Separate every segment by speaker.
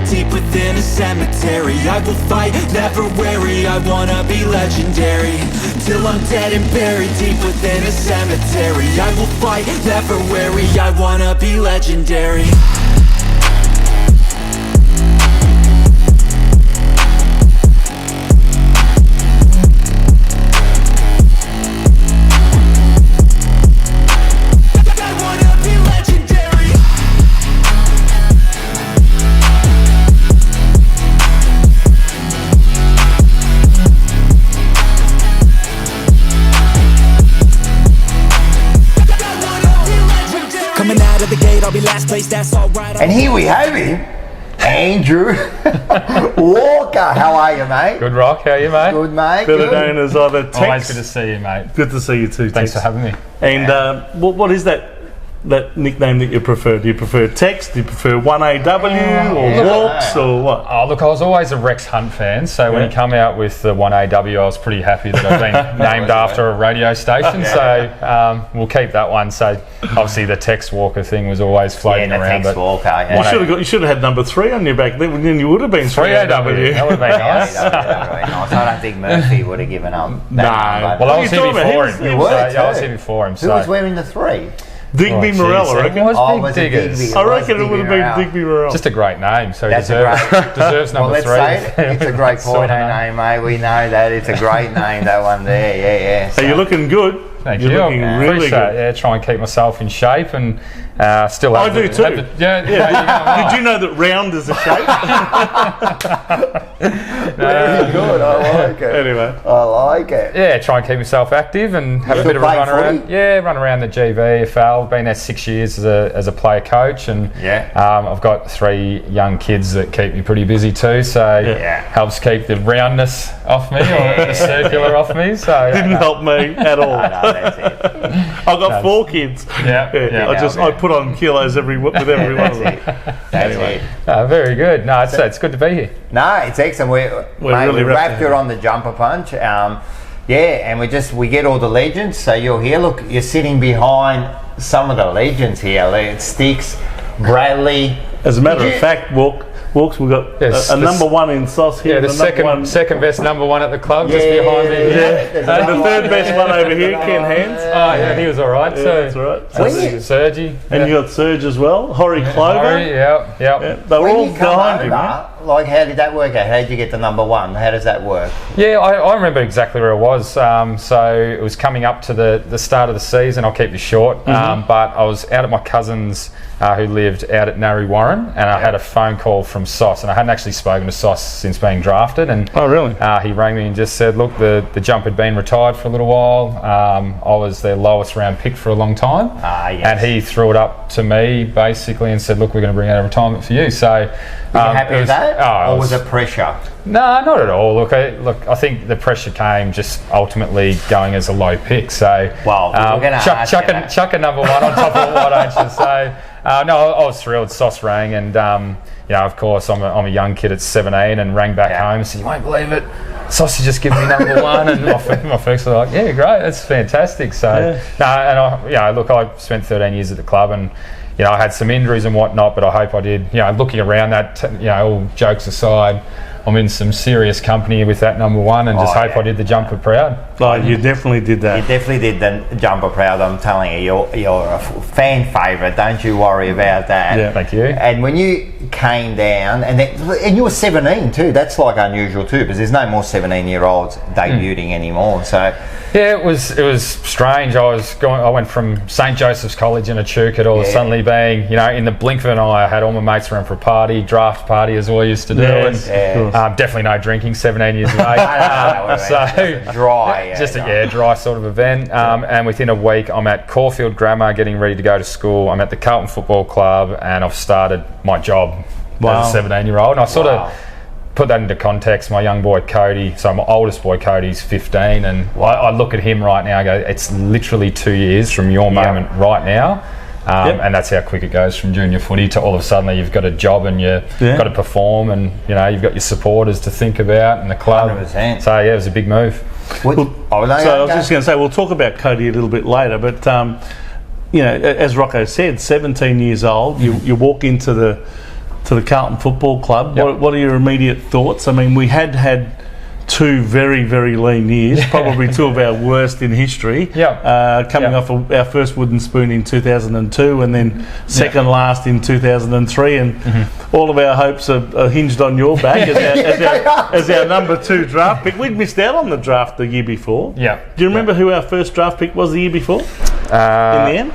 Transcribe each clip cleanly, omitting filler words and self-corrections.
Speaker 1: deep within a cemetery. I will fight, never wary, I wanna be legendary. Till I'm dead and buried deep within a cemetery. I will fight, never wary, I wanna be legendary.
Speaker 2: And here we have him, Andrew Walker. How are you, mate?
Speaker 3: Good, Rock. How are you, mate?
Speaker 2: Good, mate.
Speaker 4: Better known as either Tex.
Speaker 3: Always good to see you, mate.
Speaker 4: Good to see you too,
Speaker 3: Thanks
Speaker 4: Tex.
Speaker 3: for having me.
Speaker 4: And what is that nickname that you prefer? Do you prefer Tex? Do you prefer 1AW or Walks or what?
Speaker 3: Oh, look, I was always a Rex Hunt fan, so when he came out with the 1AW, I was pretty happy that I've been named after a radio station, so we'll keep that one. So obviously the Tex Walker thing was always floating around.
Speaker 2: Tex Walker,
Speaker 4: You should have had number 3 on your back then you would have been
Speaker 3: 3AW. That would have been nice.
Speaker 2: I don't think Murphy would have given up that number.
Speaker 3: Well, I was here before him. I was here before him.
Speaker 2: Who was wearing the 3?
Speaker 4: Digby Morell, I reckon.
Speaker 3: Was Big Diggers.
Speaker 4: I reckon it would have been Digby Morell.
Speaker 3: Just a great name, so he
Speaker 2: That's
Speaker 3: deserves number 3.
Speaker 2: Well, let's say it's a great point name, mate. We know that. It's a great name, that one there. Yeah.
Speaker 4: So you're looking good.
Speaker 3: Thank
Speaker 4: you're
Speaker 3: you.
Speaker 4: Looking really good.
Speaker 3: Yeah, try and keep myself in shape and still have
Speaker 4: I do too. Did you know that round is a shape?
Speaker 2: Very good. I like it.
Speaker 4: Anyway.
Speaker 2: I like it.
Speaker 3: Yeah, try and keep myself active and have a bit of a run around. Yeah, run around the GVFL. Been there 6 years as a player coach, and I've got 3 young kids that keep me pretty busy too. So helps keep the roundness off me or the circular off me. So
Speaker 4: didn't help me at all.
Speaker 2: No, that's it.
Speaker 4: I've got 4 kids. I put on kilos with every one of them.
Speaker 2: That's it.
Speaker 3: Very good. No, it's good to be here.
Speaker 2: No, it's excellent. We wrapped it on the jumper punch. And we get all the legends. So you're here. Look, you're sitting behind some of the legends here. It's Sticks, Bradley.
Speaker 4: As a matter of fact, Walks, we've got a number 1 in sauce here.
Speaker 3: Yeah, the second best number 1 at the club, just behind me.
Speaker 4: And the third best one over here, Ken Hans.
Speaker 3: Oh, yeah, he was all right.
Speaker 4: That's right.
Speaker 3: Sergi.
Speaker 4: And you got Serge as well. Horry Clover. They were all behind him.
Speaker 2: Like, how did that work out? How did you get the number 1? How does that work?
Speaker 3: Yeah, I remember exactly where it was. So it was coming up to the start of the season. I'll keep this short. But I was out at my cousin's who lived out at Narre Warren, and I had a phone call from Sauce, and I hadn't actually spoken to Sauce since being drafted. And
Speaker 4: oh, really?
Speaker 3: He rang me and just said, look, the jump had been retired for a little while. I was their lowest round pick for a long time. And he threw it up to me basically and said, look, we're going to bring out a retirement for you. So
Speaker 2: were you happy with that? Or was it pressure?
Speaker 3: No, not at all. Look, I think the pressure came just ultimately going as a low pick. So
Speaker 2: we're going to
Speaker 3: chuck a number 1 on top of it, why don't you? So no, I was thrilled. Sauce rang, and of course, I'm a young kid at 17, and rang back home and said, "You won't believe it, Sauce just given me number 1." And my folks were like, "Yeah, great, that's fantastic." So I spent 13 years at the club, and I had some injuries and whatnot, but I hope I did. Looking around that, all jokes aside, I'm in some serious company with that number 1, and just hope I did the jumper proud.
Speaker 4: Oh, you definitely did that.
Speaker 2: You definitely did the jumper proud. I'm telling you, you're a fan favourite. Don't you worry about that.
Speaker 3: Yeah, thank you.
Speaker 2: And when you came down, and you were 17 too. That's like unusual too, because there's no more 17-year-olds debuting anymore. So
Speaker 3: yeah, it was strange. I went from St Joseph's College in Echuca to suddenly being, in the blink of an eye, I had all my mates around for a draft party as we used to do. Definitely no drinking, 17 years of age.
Speaker 2: So dry.
Speaker 3: A dry sort of event. And within a week, I'm at Caulfield Grammar getting ready to go to school. I'm at the Carlton Football Club, and I've started my job as a 17-year-old. And I sort of put that into context. My young boy Cody, so my oldest boy Cody's 15, and I look at him right now and go, it's literally 2 years from your moment right now. And that's how quick it goes from junior footy to all of a sudden you've got a job and you've got to perform, and you've got your supporters to think about and the club.
Speaker 2: 100%.
Speaker 3: So it was a big move.
Speaker 4: I was just going to say, we'll talk about Cody a little bit later, but as Rocco said, 17 years old, you walk into the to the Carlton Football Club.
Speaker 3: Yep.
Speaker 4: What are your immediate thoughts? I mean, we had 2 very, very lean years, probably 2 of our worst in history. Coming off our first wooden spoon in 2002 and then second last in 2003, and all of our hopes are hinged on your back as our number 2 draft pick. We'd missed out on the draft the year before. Do you remember who our first draft pick was the year before? In the end?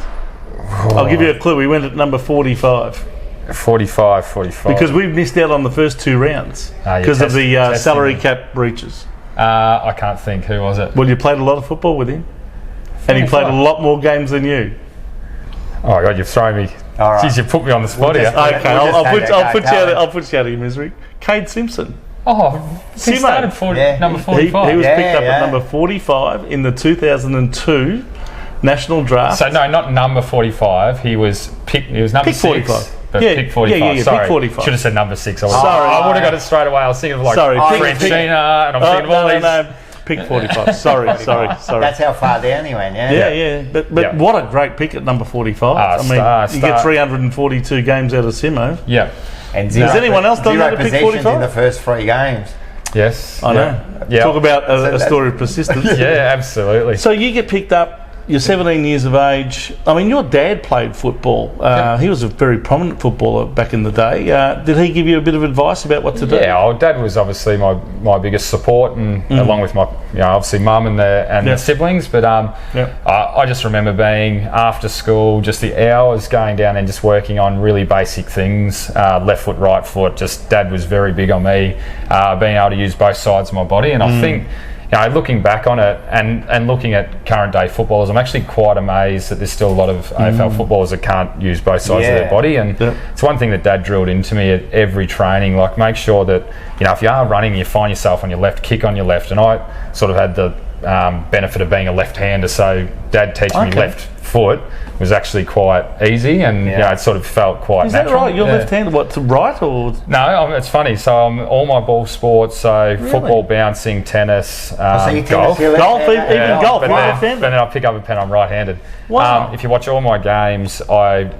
Speaker 4: I'll give you a clue. We went at number 45.
Speaker 3: 45.
Speaker 4: Because we missed out on the first 2 rounds because of the salary cap breaches.
Speaker 3: I can't think. Who was it?
Speaker 4: Well, you played a lot of football with him. 45. And he played a lot more games than you.
Speaker 3: Oh my God, you've thrown me.
Speaker 2: All right.
Speaker 3: Jeez, you put me on the spot here.
Speaker 4: Okay, I'll put you out of your misery. Cade Simpson.
Speaker 3: Oh, he started number 45.
Speaker 4: He was picked up at number 45 in the 2002 national draft.
Speaker 3: So no, not number 45. He was picked. He was number
Speaker 4: pick
Speaker 3: 6.
Speaker 4: 45.
Speaker 3: Pick 45.
Speaker 4: Yeah,
Speaker 3: sorry.
Speaker 4: pick 45.
Speaker 3: Should have said number 6.
Speaker 4: Sorry.
Speaker 3: I would have got it straight away. I was thinking of Frenchina, and I'm thinking of all these.
Speaker 4: No. Pick 45. Sorry.
Speaker 2: That's how far down he went,
Speaker 4: Yeah. But what a great pick at number 45. You get 342 games out of Simo.
Speaker 3: Yeah.
Speaker 2: And
Speaker 4: has anyone else done that at pick 45?
Speaker 2: in the first 3 games.
Speaker 3: Yes.
Speaker 4: I know.
Speaker 3: Yeah.
Speaker 4: Talk about a story of persistence.
Speaker 3: Yeah, absolutely.
Speaker 4: So you get picked up. You're 17 years of age. I mean, your dad played football. He was a very prominent footballer back in the day. Did he give you a bit of advice about what to do?
Speaker 3: Yeah, Dad was obviously my biggest support, and along with my, obviously mum and the siblings. But I just remember being after school, just the hours going down and just working on really basic things, left foot, right foot. Just Dad was very big on me being able to use both sides of my body, and I think. Looking back on it and looking at current day footballers, I'm actually quite amazed that there's still a lot of AFL footballers that can't use both sides of their body. And it's one thing that Dad drilled into me at every training, like make sure that, if you are running, you find yourself on your left, kick on your left. And I sort of had the benefit of being a left-hander, so Dad teaching me left foot was actually quite easy, and it sort of felt quite natural. Is that
Speaker 4: right? You're left-handed, what, to right or?
Speaker 3: No, it's funny. So I'm all my ball sports, so football, bouncing, tennis, golf.
Speaker 4: Even golf,
Speaker 3: but then I pick up a pen, I'm right-handed.
Speaker 4: Wow.
Speaker 3: If you watch all my games, I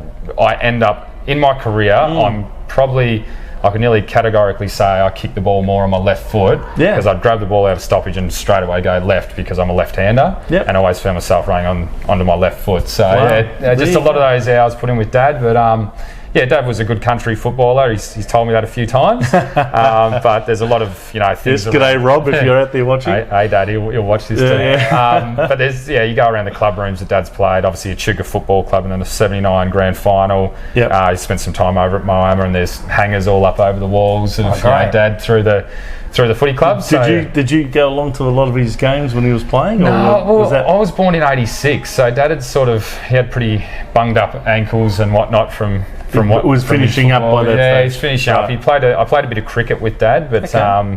Speaker 3: end up, in my career, I'm probably... I can nearly categorically say I kick the ball more on my left foot because I'd grab the ball out of stoppage and straight away go left because I'm a left-hander and I always found myself running onto my left foot. So just a lot of those hours put in with Dad, but Dad was a good country footballer. He's told me that a few times, but there's a lot of things.
Speaker 4: Yes, g'day Rob, if you're out there watching.
Speaker 3: Hey Dad, he'll watch this too. But there's you go around the club rooms that Dad's played. Obviously at Chuka Football Club, and then the '79 Grand Final. He spent some time over at Miami, and there's hangers all up over the walls of Dad through the footy club.
Speaker 4: Did you go along to a lot of his games when he was playing?
Speaker 3: No, I was born in '86, so Dad he had pretty bunged up ankles and whatnot from what
Speaker 4: was finishing up by that stage.
Speaker 3: He's finishing up. I played a bit of cricket with Dad, but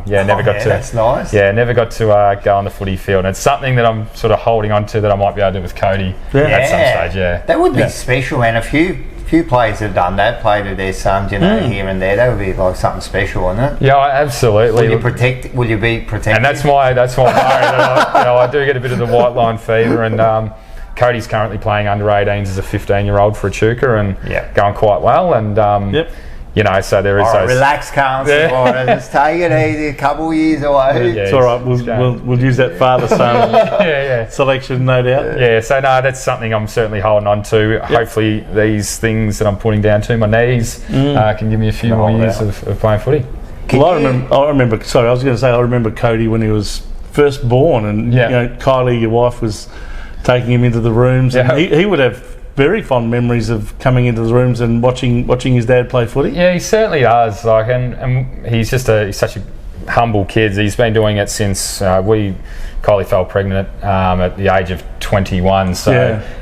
Speaker 3: never got to.
Speaker 2: That's nice.
Speaker 3: Yeah, never got to go on the footy field. And it's something that I'm sort of holding on to that I might be able to do with Cody at some stage. Yeah,
Speaker 2: that would be special, and a few players have done that. Played with their sons, here and there. That would be like something special, wouldn't it?
Speaker 3: Yeah, absolutely.
Speaker 2: Will you be protected?
Speaker 3: And that's why I'm worried that I do get a bit of the white line fever, and Cody's currently playing under 18s as a 15-year-old for Echuca and going quite well. And so there is.
Speaker 2: Relax, Carlton. Just take it easy. A couple of years away.
Speaker 4: It's all right. We'll use that father-son selection, no doubt.
Speaker 3: Yeah. So no, that's something I'm certainly holding on to. Hopefully, these things that I'm putting down to my knees can give me a few more years of playing footy.
Speaker 4: I remember. Sorry, I was going to say I remember Cody when he was first born, and Kylie, your wife, was taking him into the rooms, and he would have very fond memories of coming into the rooms and watching his dad play footy.
Speaker 3: Yeah, he certainly does. And he's such a humble kid. He's been doing it since Kylie fell pregnant at the age of 21. So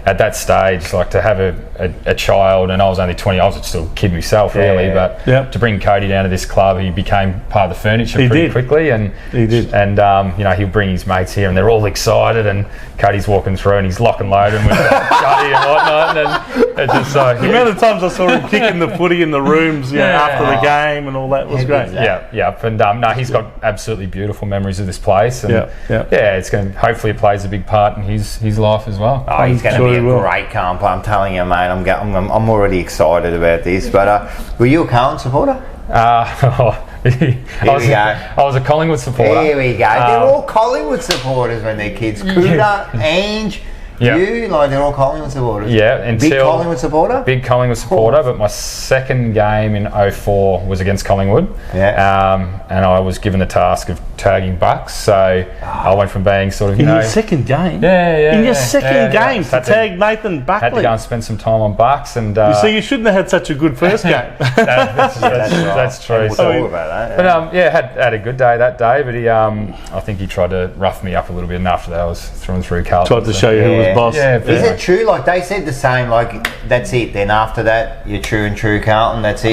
Speaker 3: at that stage, like to have a child, and I was only 20. I was still a kid myself, really. But to bring Cody down to this club, he became part of the furniture pretty quickly. And
Speaker 4: he did.
Speaker 3: And he'll bring his mates here, and they're all excited. And Cody's walking through, and he's lock and loading with Juddy and whatnot. And it's just so
Speaker 4: the amount of times I saw him kicking the footy in the rooms, after the game and all that was great.
Speaker 3: Yeah. And got absolutely beautiful memories of this place, and it's going. Hopefully, it plays a big part in his life as well.
Speaker 2: Oh, he's going to be a great camper. I'm telling you, mate. I'm already excited about this. But were you a Carlton supporter?
Speaker 3: I was a Collingwood supporter.
Speaker 2: Here we go. They're all Collingwood supporters when they're kids. Cooter, Ange. You, they're all Collingwood supporters.
Speaker 3: Yeah,
Speaker 2: big Collingwood supporter.
Speaker 3: Big Collingwood supporter, but my second game in 2004 was against Collingwood.
Speaker 2: Yeah.
Speaker 3: And I was given the task of tagging bucks, so I went from being sort of
Speaker 4: in your second game.
Speaker 3: Yeah.
Speaker 4: In your second game to tag Nathan Buckley.
Speaker 3: Had to go and spend some time on bucks, and
Speaker 4: you shouldn't have had such a good first game.
Speaker 3: That's true.
Speaker 2: We'll talk about that.
Speaker 3: But had a good day that day, but he I think he tried to rough me up a little bit, and after that I was through and through Carlton.
Speaker 4: Tried to show you who was boss.
Speaker 3: Yeah,
Speaker 2: is it true? Like they said the same. Like that's it. Then after that, you're true and true Carlton. That's it.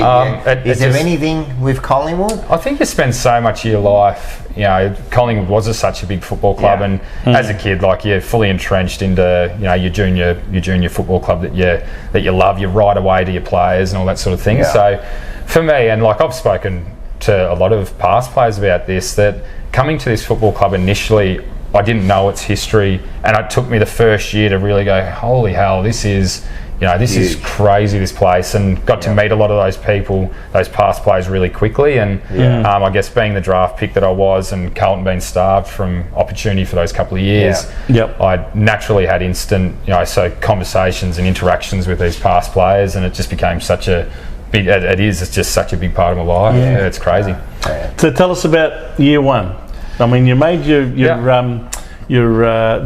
Speaker 2: Is there anything with Collingwood?
Speaker 3: I think you spend so much of your life. You know, Collingwood was such a big football club, and as a kid, like you're fully entrenched into your junior football club that you love. You're right away to your players and all that sort of thing.
Speaker 2: Yeah.
Speaker 3: So for me, and like I've spoken to a lot of past players about this, that coming to this football club initially, I didn't know its history, and it took me the first year to really go, holy hell, this is is crazy, this place, and got to meet a lot of those people, those past players really quickly, and I guess being the draft pick that I was, and Carlton being starved from opportunity for those couple of years, I naturally had instant, conversations and interactions with these past players, and it just became such a big, it's just such a big part of my life. Yeah, it's crazy.
Speaker 4: So tell us about year one. I mean, you made your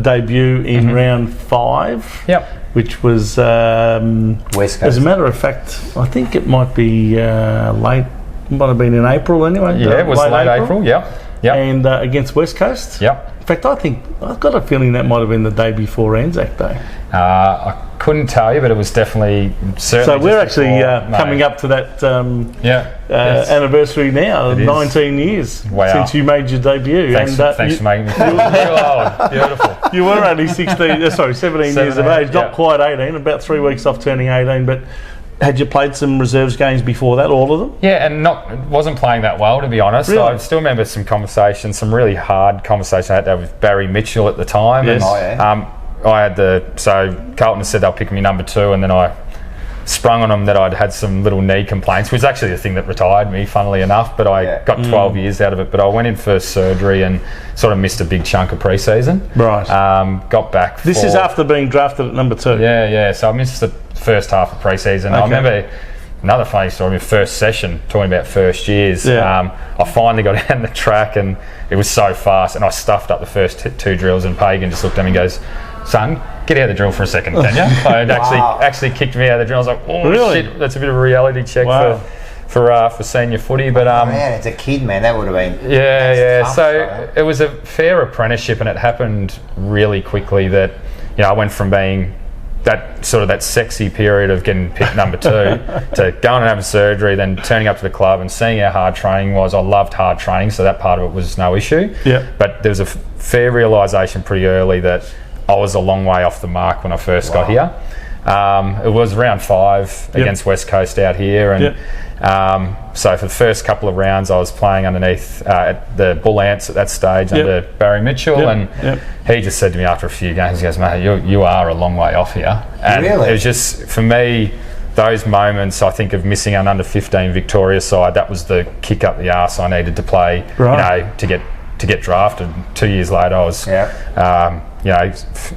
Speaker 4: debut in round 5.
Speaker 3: Yep.
Speaker 4: Which was
Speaker 2: West Coast.
Speaker 4: As a matter of fact, I think it might be late. Might have been in April anyway.
Speaker 3: Yeah, it was late April. Yep.
Speaker 4: And against West Coast.
Speaker 3: Yep.
Speaker 4: In fact, I've got a feeling that might have been the day before Anzac Day.
Speaker 3: I couldn't tell you, but it was definitely certainly.
Speaker 4: So we're actually coming up to that anniversary now, 19 years since you made your debut.
Speaker 3: Thanks for making me feel old. Beautiful.
Speaker 4: You were only 17 years of age, not quite 18, about 3 weeks off turning 18, but had you played some reserves games before that, all of them?
Speaker 3: Yeah, and wasn't playing that well, to be honest.
Speaker 4: Really?
Speaker 3: I still remember some conversations, some really hard conversations I had to have with Barry Mitchell at the time.
Speaker 4: Yes.
Speaker 3: And, I had Carlton said they'll pick me number 2, and then I sprung on them that I'd had some little knee complaints, which was actually the thing that retired me, funnily enough, but I got 12 years out of it. But I went in for surgery and sort of missed a big chunk of pre-season.
Speaker 4: Right.
Speaker 3: Got back.
Speaker 4: This is after being drafted at number 2.
Speaker 3: Yeah. So I missed the first half of pre-season. Okay. I remember another funny story, my first session, talking about first years. I finally got down the track, and it was so fast, and I stuffed up the first 2 drills, and Pagan just looked at me and goes, "Son, get out of the drill for a second, can you?" It actually kicked me out of the drill. I was like, "Oh, really? Shit, that's a bit of a reality check for senior footy." But
Speaker 2: man, as a kid, man, that would have been tough,
Speaker 3: so it was a fair apprenticeship, and it happened really quickly that I went from being that sexy period of getting picked number 2 to going and having surgery, then turning up to the club and seeing how hard training was. I loved hard training, so that part of it was no issue.
Speaker 4: Yeah.
Speaker 3: But there was a fair realisation pretty early that I was a long way off the mark when I first got here. It was round 5 against West Coast out here, and so for the first couple of rounds I was playing underneath the Bull Ants at that stage under Barry Mitchell, and he just said to me after a few games, he goes, "Mate, you are a long way off here." And
Speaker 2: really?
Speaker 3: It was just, for me, those moments, I think, of missing an under 15 Victoria side, that was the kick up the arse I needed to play, to get drafted. 2 years later, I was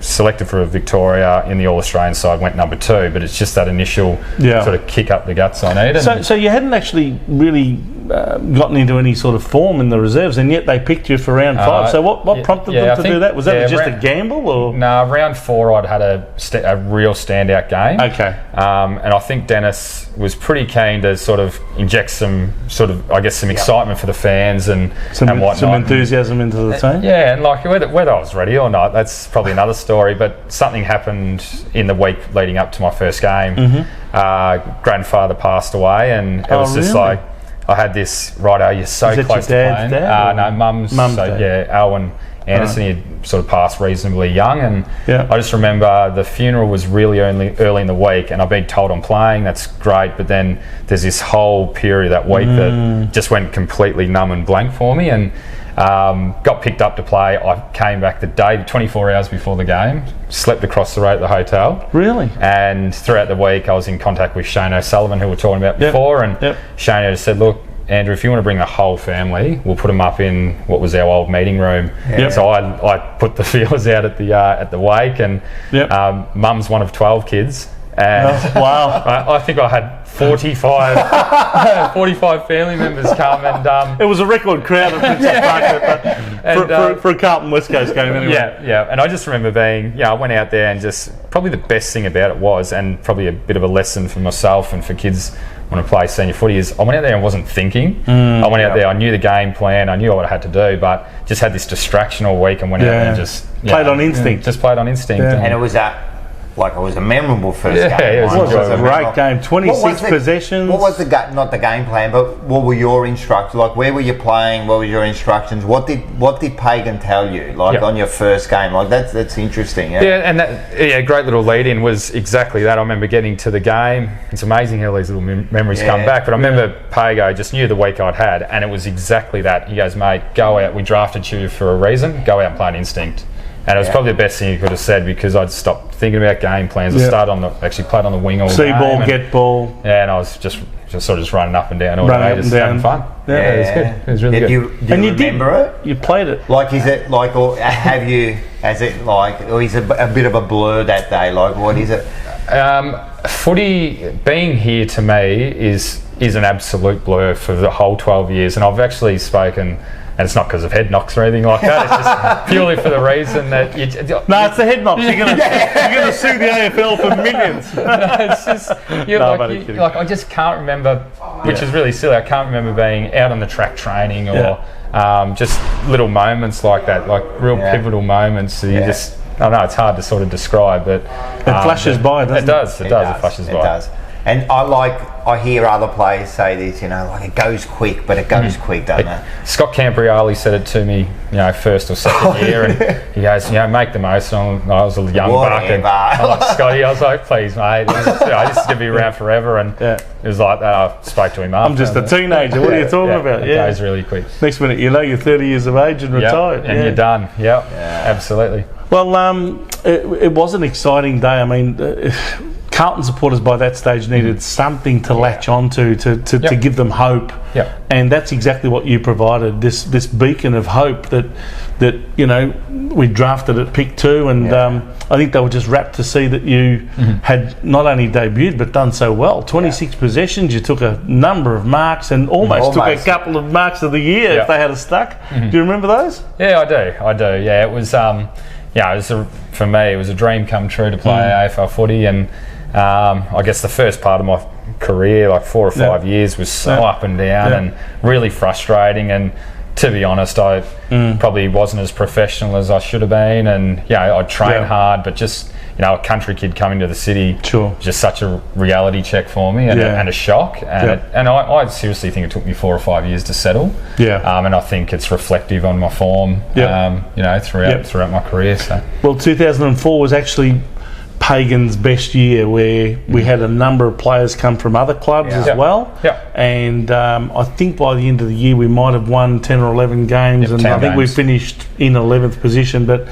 Speaker 3: selected for Victoria in the All-Australian side, went number 2, but it's just that initial sort of kick up the guts I needed.
Speaker 4: So you hadn't actually really gotten into any sort of form in the reserves, and yet they picked you for round 5. So what prompted them to do that? Was that just a gamble? Or?
Speaker 3: No, round 4 I'd had a real standout game.
Speaker 4: Okay.
Speaker 3: And I think Dennis was pretty keen to sort of inject some excitement for the fans and whatnot.
Speaker 4: Some enthusiasm into the team?
Speaker 3: Yeah, and like whether I was ready or not, that's probably another story, but something happened in the week leading up to my first game. Grandfather passed away, and it was just like, I had this, you're so close to playing.
Speaker 4: Dad?
Speaker 3: No, mum's.
Speaker 4: Dad.
Speaker 3: Alwyn Anderson. He had sort of passed reasonably young, and I just remember the funeral was really early in the week, and I've been told I'm playing. That's great, but then there's this whole period that week that just went completely numb and blank for me, and got picked up to play. I came back the day, 24 hours before the game, slept across the road at the hotel.
Speaker 4: Really?
Speaker 3: And throughout the week I was in contact with Shane O'Sullivan, who we were talking about before, and Shane just said, look, Andrew, if you want to bring the whole family, we'll put them up in what was our old meeting room. So I put the feelers out at the wake, and mum's one of 12 kids. And I think I had 45 family members come, and
Speaker 4: it was a record crowd at Princess Park for a Carlton West Coast game anyway.
Speaker 3: And I just remember being, I went out there, and just probably the best thing about it was, and probably a bit of a lesson for myself and for kids when I play senior footy, is I went out there and wasn't thinking. I went out there, I knew the game plan, I knew what I had to do, but just had this distraction all week and went out there and just
Speaker 4: played on instinct.
Speaker 3: Just played on instinct.
Speaker 2: And it was a memorable first game.
Speaker 4: It was a great game. 26 possessions.
Speaker 2: What was not the game plan, but what were your instructions? Like, where were you playing? What were your instructions? What did Pagan tell you? Like on your first game? Like that's interesting.
Speaker 3: And that great little lead in was exactly that. I remember getting to the game. It's amazing how these little memories come back. But I remember Pago just knew the week I'd had, and it was exactly that. He goes, mate, go out. We drafted you for a reason. Go out and play an instinct. And it was probably the best thing you could have said, because I'd stopped thinking about game plans. I actually played on the wing all
Speaker 4: See
Speaker 3: game.
Speaker 4: Ball, get ball.
Speaker 3: Yeah, and I was just sort of running up and down all day, just having fun. It was good. It was really good.
Speaker 2: Do you remember it?
Speaker 4: You played it.
Speaker 2: Like, is it like, or have you, as it like, or is it a bit of a blur that day? Like, what is it?
Speaker 3: Footy, being here to me is an absolute blur for the whole 12 years. And I've actually spoken, and it's not because of head knocks or anything like that. It's just purely for the reason that
Speaker 4: it's the head knocks. You're gonna sue the AFL for millions.
Speaker 3: It's just I just can't remember, which is really silly. I can't remember being out on the track training or just little moments like that, like real pivotal moments. You just, I don't know, it's hard to sort of describe, but
Speaker 4: it flashes by, doesn't it?
Speaker 3: It does. It flashes by.
Speaker 2: It does. And I hear other players say this, like it goes quick, but it goes quick, doesn't it?
Speaker 3: Scott Camprioli said it to me, first or second year, and he goes, make the most. And I was a young buck, and I'm like, Scotty, I was like, please, mate, this is going to be around forever. And it was like that. I spoke to him after.
Speaker 4: I'm just a teenager. What are you talking about?
Speaker 3: It goes really quick.
Speaker 4: Next minute, you're 30 years of age and retired.
Speaker 3: And you're done. Absolutely.
Speaker 4: Well, it was an exciting day. I mean, Carlton supporters by that stage needed something to latch onto to give them hope, and that's exactly what you provided. This beacon of hope that we drafted at pick 2, and I think they were just rapt to see that you had not only debuted but done so well. 26 possessions, you took a number of marks, and almost took a couple of marks of the year if they had stuck. Do you remember those?
Speaker 3: Yeah, I do. Yeah, it was. For me, it was a dream come true to play AFL footy, and I guess the first part of my career, like 4 or 5 years, was so up and down and really frustrating. And to be honest, I probably wasn't as professional as I should have been. And I'd train hard, but just a country kid coming to the city, just such a reality check for me and a shock. And I seriously think it took me 4 or 5 years to settle. And I think it's reflective on my form, throughout my career. So,
Speaker 4: well, 2004 was actually Pagan's best year, where we had a number of players come from other clubs as well. And I think by the end of the year we might have won 10 or 11 games, and I think we finished in 11th position. But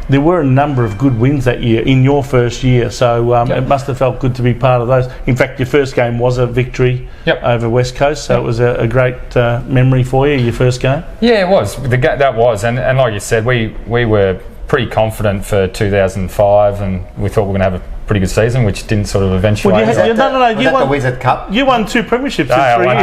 Speaker 4: there were a number of good wins that year in your first year, so it must have felt good to be part of those. In fact, your first game was a victory over West Coast, so it was a great memory for you, your first game.
Speaker 3: Yeah, it was. That was, and like you said, we were pretty confident for 2005, and we thought we were going to have a pretty good season, which didn't sort of eventuate.
Speaker 2: Well, you won the Wizard Cup.
Speaker 4: You won 2 premierships in 3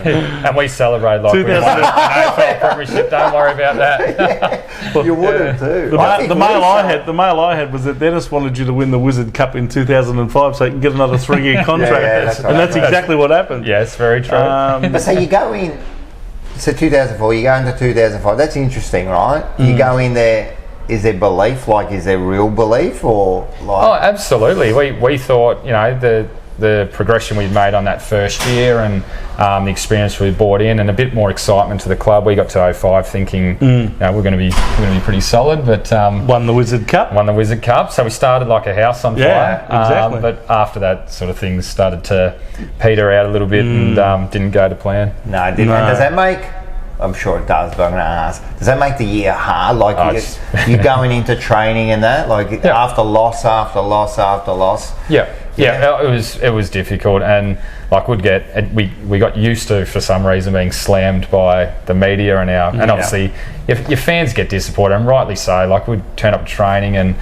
Speaker 4: years.
Speaker 3: And we celebrated like we won an AFL premiership. Don't worry about that.
Speaker 2: You would have too.
Speaker 4: The mail I had was that Dennis wanted you to win the Wizard Cup in 2005 so he can get another 3-year contract. That's exactly what happened.
Speaker 3: Yes, very true.
Speaker 2: So you go in. So 2004, you go into 2005. That's interesting, right? You go in there. Is there belief? Like, is there real belief, or like?
Speaker 3: Oh, absolutely. We thought, the progression we'd made on that first year and the experience we brought in, and a bit more excitement to the club. We got to 05 thinking we're going to be pretty solid, but
Speaker 4: won the Wizard Cup.
Speaker 3: So we started like a house on fire.
Speaker 4: Exactly.
Speaker 3: But after that, sort of things started to peter out a little bit and didn't go to plan.
Speaker 2: No, it didn't. And does that make? I'm sure it does, but I'm going to ask. Does that make the year hard? Like you're going into training and that, like after loss after loss after loss.
Speaker 3: Yeah. It was difficult, and like we got used to, for some reason, being slammed by the media and and obviously if your fans get disappointed, and rightly so. Like we'd turn up to training and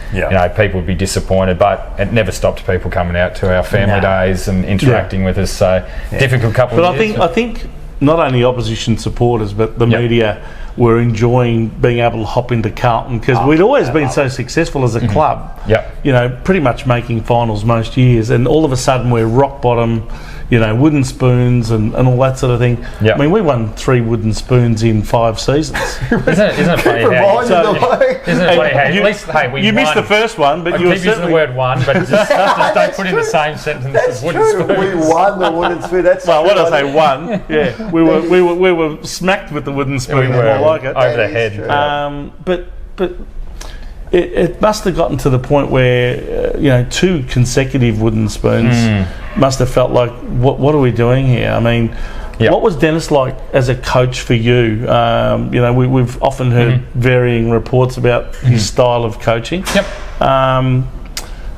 Speaker 3: people would be disappointed, but it never stopped people coming out to our family days and interacting with us. So difficult couple of years.
Speaker 4: I think not only opposition supporters but the media were enjoying being able to hop into Carlton, because we'd always been so successful as a club. You know, pretty much making finals most years, and all of a sudden we're rock bottom. You know, wooden spoons and all that sort of thing. I mean, we won 3 wooden spoons in 5 seasons.
Speaker 3: Isn't it funny how at least we
Speaker 4: missed the first one, but you were
Speaker 3: using the word one, but just don't put in the same sentence as wooden spoons.
Speaker 2: We won the wooden spoon. That's
Speaker 4: well, when I say won, we were smacked with the wooden spoon.
Speaker 3: We were
Speaker 4: like it
Speaker 3: over the head.
Speaker 4: But it must have gotten to the point where 2 consecutive wooden spoons must have felt like, what are we doing here? I mean, what was Dennis like as a coach for you? We've often heard varying reports about his style of coaching.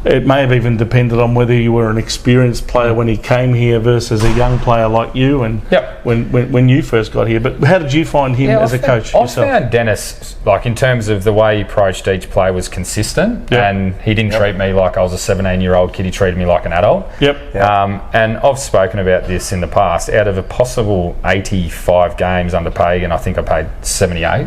Speaker 4: It may have even depended on whether you were an experienced player when he came here versus a young player like you, and when you first got here. But how did you find him as a coach yourself?
Speaker 3: I found Dennis, like in terms of the way he approached each player, was consistent, and he didn't treat me like I was a 17-year-old kid. He treated me like an adult. And I've spoken about this in the past. Out of a possible 85 games under Pagan, I think I played 78.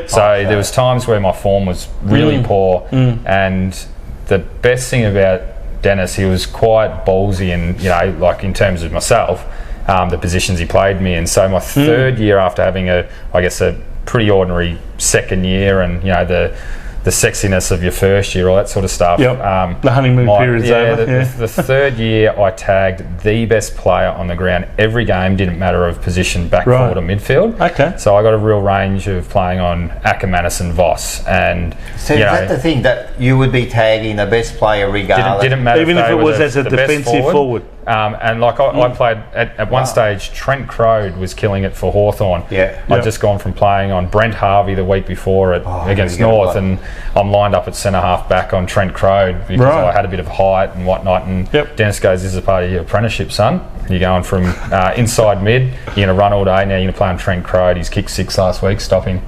Speaker 3: So there was times where my form was really poor, and the best thing about Dennis, he was quite ballsy, and like in terms of myself, the positions he played me in. So my third year, after having a pretty ordinary second year, and the sexiness of your first year, all that sort of stuff.
Speaker 4: The honeymoon period's over.
Speaker 3: The third year, I tagged the best player on the ground every game. Didn't matter of position, back, forward or midfield. So I got a real range of playing on Ackermanis and Voss. And
Speaker 2: so is that the thing, that you would be tagging the best player regardless?
Speaker 3: Didn't matter
Speaker 4: even if it was as a defensive forward.
Speaker 3: And like I played at one stage, Trent Crode was killing it for Hawthorn. I'd just gone from playing on Brent Harvey the week before against North, and I'm lined up at centre half back on Trent Crode because I had a bit of height and whatnot. And Dennis goes, "This is a part of your apprenticeship, son. You're going from inside mid. You're going to run all day. Now you're going to play on Trent Crode. He's kicked 6 last week. Stop him."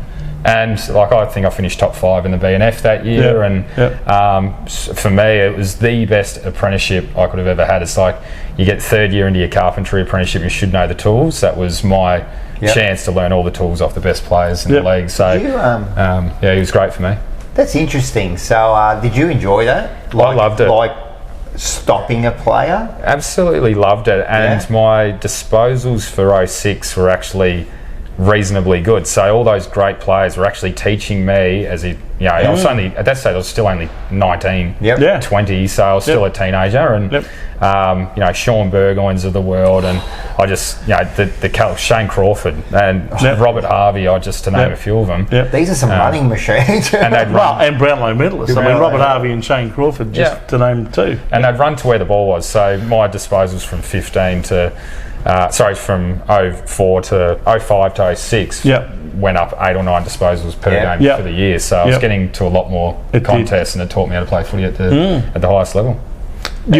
Speaker 3: And like I think I finished top 5 in the BNF that year, and for me it was the best apprenticeship I could have ever had. It's like you get third year into your carpentry apprenticeship, you should know the tools. That was my chance to learn all the tools off the best players in the league. So he was great for me.
Speaker 2: That's interesting. So did you enjoy that?
Speaker 3: I loved it.
Speaker 2: Like stopping a player?
Speaker 3: Absolutely loved it. And my disposals for 06 were actually reasonably good. So all those great players were actually teaching me as I was only, at that stage I was still only 19, 20, so I was still a teenager, and Sean Burgoynes of the world, and I just, Shane Crawford and Robert Harvey, just to name a few of them.
Speaker 2: These are some running machines.
Speaker 3: And they'd run,
Speaker 4: and Brownlow medalists. I mean, Robert Harvey and Shane Crawford, just to name 2.
Speaker 3: And they'd run to where the ball was. So my disposals from 15 to from 04 to 05 to 06 went up 8 or 9 disposals per game for the year. So I was getting to a lot more contests, and it taught me how to play footy at the highest level.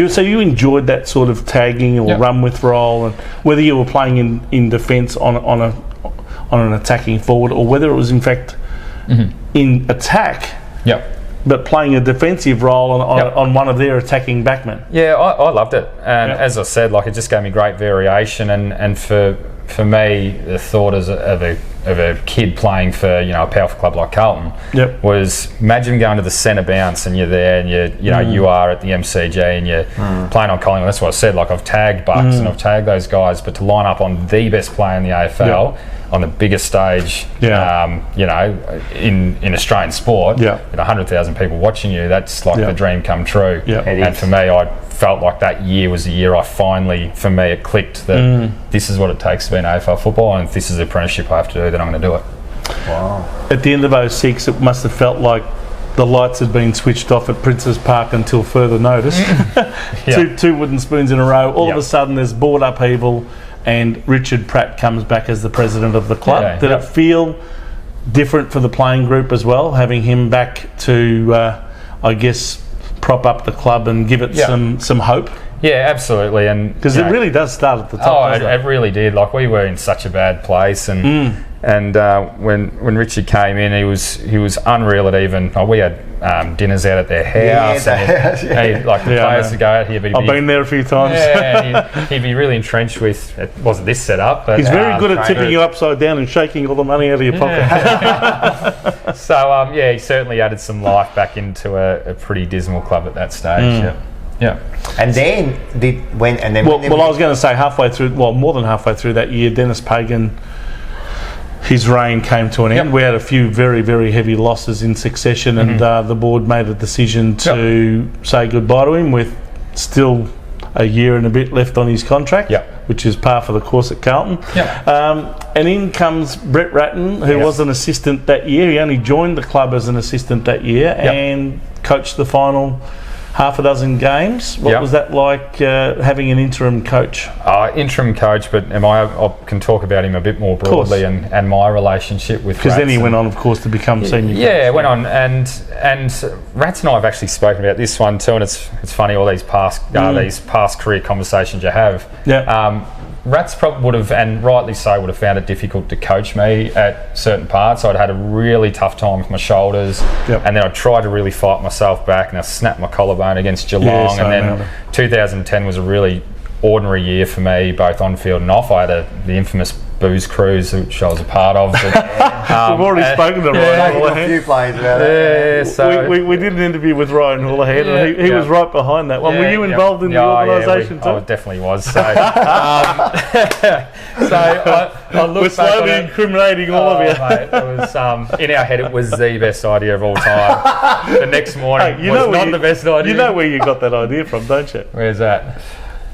Speaker 4: So you enjoyed that sort of tagging or run with role, and whether you were playing in defence on an attacking forward, or whether it was in fact in attack. But playing a defensive role on one of their attacking backmen.
Speaker 3: I loved it, and as I said, like it just gave me great variation, and for me, the thought of a a kid playing for a powerful club like Carlton was imagine going to the centre bounce and you're there and you are at the MCG and you're playing on Collingwood. That's what I said. Like I've tagged Bucks and I've tagged those guys, but to line up on the best player in the AFL on the biggest stage, in Australian sport, with 100,000 people watching you, that's like the dream come true. And for me, I felt like that year was the year I finally, for me, it clicked that this is what it takes to be an AFL football, and if this is the apprenticeship I have to do, then I'm going to do it.
Speaker 4: Wow. At the end of 06, it must have felt like the lights had been switched off at Princes Park until further notice. Two wooden spoons in a row. All of a sudden, there's board upheaval, and Richard Pratt comes back as the president of the club. Did it feel different for the playing group as well, having him back to, prop up the club and give it some hope?
Speaker 3: Yeah, absolutely, and
Speaker 4: because it really does start at the top.
Speaker 3: It really did. Like we were in such a bad place, and when Richard came in, he was unreal at even. We had dinners out at their house. The players to go out here. But
Speaker 4: I've been there a few times.
Speaker 3: And he'd be really entrenched with. It wasn't this setup, but
Speaker 4: he's very good at tipping you upside down and shaking all the money out of your pocket.
Speaker 3: So he certainly added some life back into a pretty dismal club at that stage. Yeah.
Speaker 2: And then
Speaker 4: I was going to say more than halfway through that year, Dennis Pagan, his reign came to an end. We had a few very, very heavy losses in succession, and the board made a decision to say goodbye to him with still a year and a bit left on his contract, which is par for the course at Carlton. And in comes Brett Ratten, who was an assistant that year. He only joined the club as an assistant that year and coached the final half a dozen games. What was that like, having an interim coach?
Speaker 3: Interim coach, but I can talk about him a bit more broadly and my relationship with Rats.
Speaker 4: Because then he went on, of course, to become senior coach.
Speaker 3: Yeah, went on, and Rats and I have actually spoken about this one too, and it's funny, all these past career conversations you have. Rats probably would have, and rightly so, would have found it difficult to coach me at certain parts. I'd had a really tough time with my shoulders, and then I tried to really fight myself back, and I snapped my collarbone against Geelong, and then 2010 was a really ordinary year for me, both on field and off. I had the infamous booze cruise, which I was a part of. But,
Speaker 4: we've already spoken to Ryan Houlihan.
Speaker 2: A few plays about it.
Speaker 4: So we did an interview with Ryan Houlihan, and he was right behind that one. Were you involved in the organisation too?
Speaker 3: I definitely was. So, I look
Speaker 4: we're slowly incriminating all of you.
Speaker 3: Mate, it was, in our head, it was the best idea of all time. The next morning was not the best idea.
Speaker 4: You know where you got that idea from, don't you?
Speaker 3: Where's that?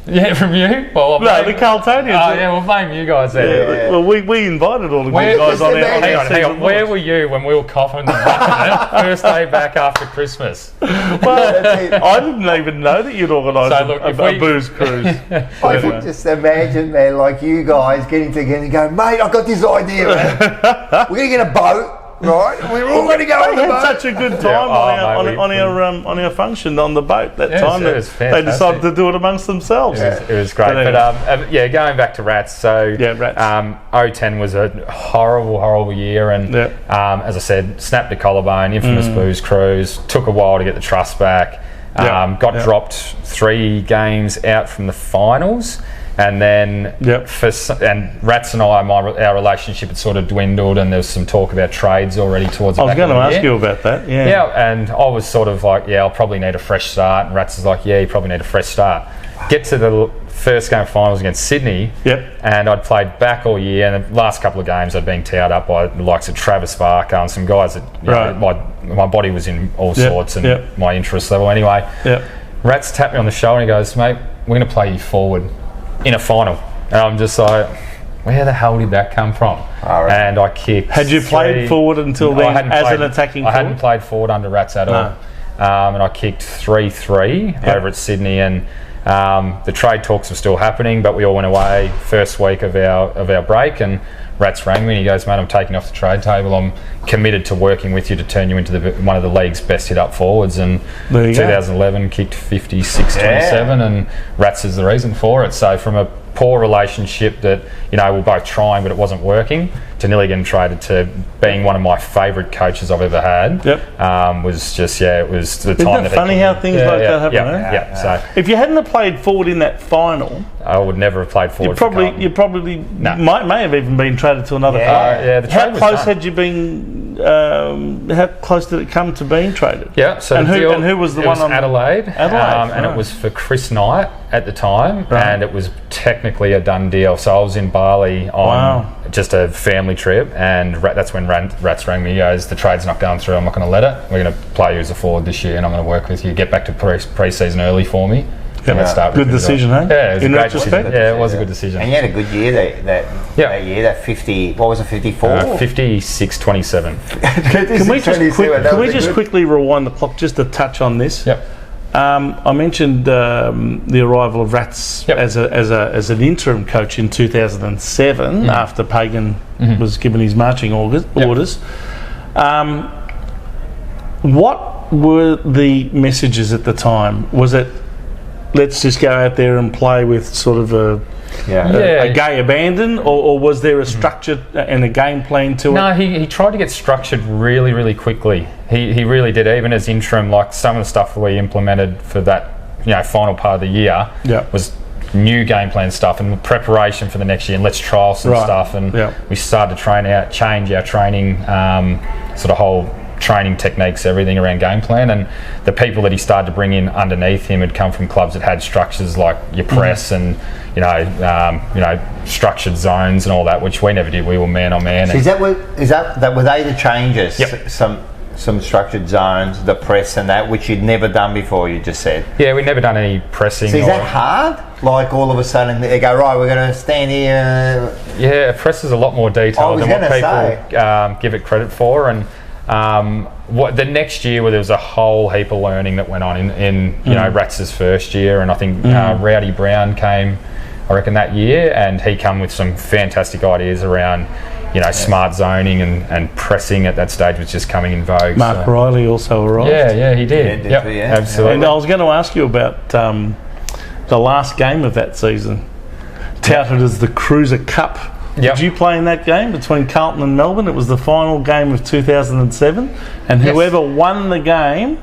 Speaker 3: Yeah, from you? Well,
Speaker 4: the Carltonians.
Speaker 3: We'll blame you guys there.
Speaker 4: Well, we invited all the good guys on our...
Speaker 3: Hang on. Where were you when we were coughing the first day back after Christmas?
Speaker 4: Well, I didn't even know that you'd organised a booze cruise.
Speaker 2: I can just imagine, man, like you guys getting together and going, mate, I've got this idea, man. We're going to get a boat. Right, we're all going to go on the boat.
Speaker 4: We had such a good time on our function on the boat that time that they decided to do it amongst themselves.
Speaker 3: It was great. But going back to Rats, so 010 was a horrible year, and as I said, snapped a collarbone, infamous booze cruise, took a while to get the trust back, got dropped 3 games out from the finals. And then, and Rats and our relationship had sort of dwindled, and there was some talk about trades already towards the back of the year.
Speaker 4: I was going to ask you about that,
Speaker 3: and I was sort of like, I'll probably need a fresh start, and Rats is like, you probably need a fresh start. Get to the first game of finals against Sydney, and I'd played back all year, and the last couple of games I'd been towed up by the likes of Travis Barker and some guys that my body was in all sorts, and my interest level anyway. Rats tapped me on the shoulder and he goes, mate, we're going to play you forward in a final, and I'm just like, where the hell did that come from? And I kicked.
Speaker 4: Had you played forward until then as an attacking forward?
Speaker 3: I hadn't played forward under Rats at all, and I kicked 3-3 over at Sydney, and the trade talks were still happening, but we all went away first week of our break, and Rats rang me and he goes, mate, I'm taking off the trade table. I'm committed to working with you to turn you into one of the league's best hit up forwards. And 2011 kicked 56-27, and Rats is the reason for it. So from a poor relationship that, you know, we're both trying but it wasn't working, to nearly getting traded to being one of my favourite coaches I've ever had. Was just, it was the time.
Speaker 4: Isn't it funny how things like that happen?
Speaker 3: So
Speaker 4: if you hadn't have played forward in that final,
Speaker 3: I would never have played forward.
Speaker 4: You probably may have even been traded to another club. How close had you been? How close did it come to being traded?
Speaker 3: Yeah. So
Speaker 4: and who was the one on
Speaker 3: Adelaide? And it was for Chris Knight at the time, and it was technically a done deal. So I was in Bali on just a family trip, and that's when Rats rang me. He goes, "The trade's not going through. I'm not going to let it. We're going to play you as a forward this year, and I'm going to work with you. Get back to pre-season early for me."
Speaker 4: Good decision, eh?
Speaker 3: Yeah, it was
Speaker 4: in
Speaker 3: a great
Speaker 4: retrospect.
Speaker 3: decision. Yeah, it was a good decision.
Speaker 2: And you had a good year that year. That 50. What was it? 54.
Speaker 3: 56-27.
Speaker 4: Can we just quickly rewind the clock just a touch on this?
Speaker 3: Yep.
Speaker 4: I mentioned the arrival of Rats as an interim coach in 2007 after Pagan was given his marching orders. What were the messages at the time? Was it, let's just go out there and play with sort of a gay abandon, or was there a structure and a game plan to it?
Speaker 3: No, he tried to get structured really, really quickly. He really did, even as interim. Like some of the stuff that we implemented for that final part of the year was new game plan stuff and preparation for the next year, and let's trial some stuff. And we started to change our training, sort of whole training techniques, everything around game plan. And the people that he started to bring in underneath him had come from clubs that had structures like your press and structured zones and all that, which we never did. We were man on man.
Speaker 2: So were they the changes? Some structured zones, the press and that, which you'd never done before, you just said?
Speaker 3: Yeah, we'd never done any pressing.
Speaker 2: So is that hard? Like all of a sudden they go, right, we're going to stand here.
Speaker 3: Yeah, press is a lot more detailed than what people give it credit for. And the next year, where there was a whole heap of learning that went on in Rats' first year, and I think Rowdy Brown came, I reckon, that year, and he come with some fantastic ideas around smart zoning and pressing at that stage was just coming in vogue.
Speaker 4: Mark Riley also arrived.
Speaker 3: Yeah, he did. Absolutely.
Speaker 4: And I was going to ask you about the last game of that season, touted as the Cruiser Cup. Did you play in that game between Carlton and Melbourne? It was the final game of 2007, and whoever won the game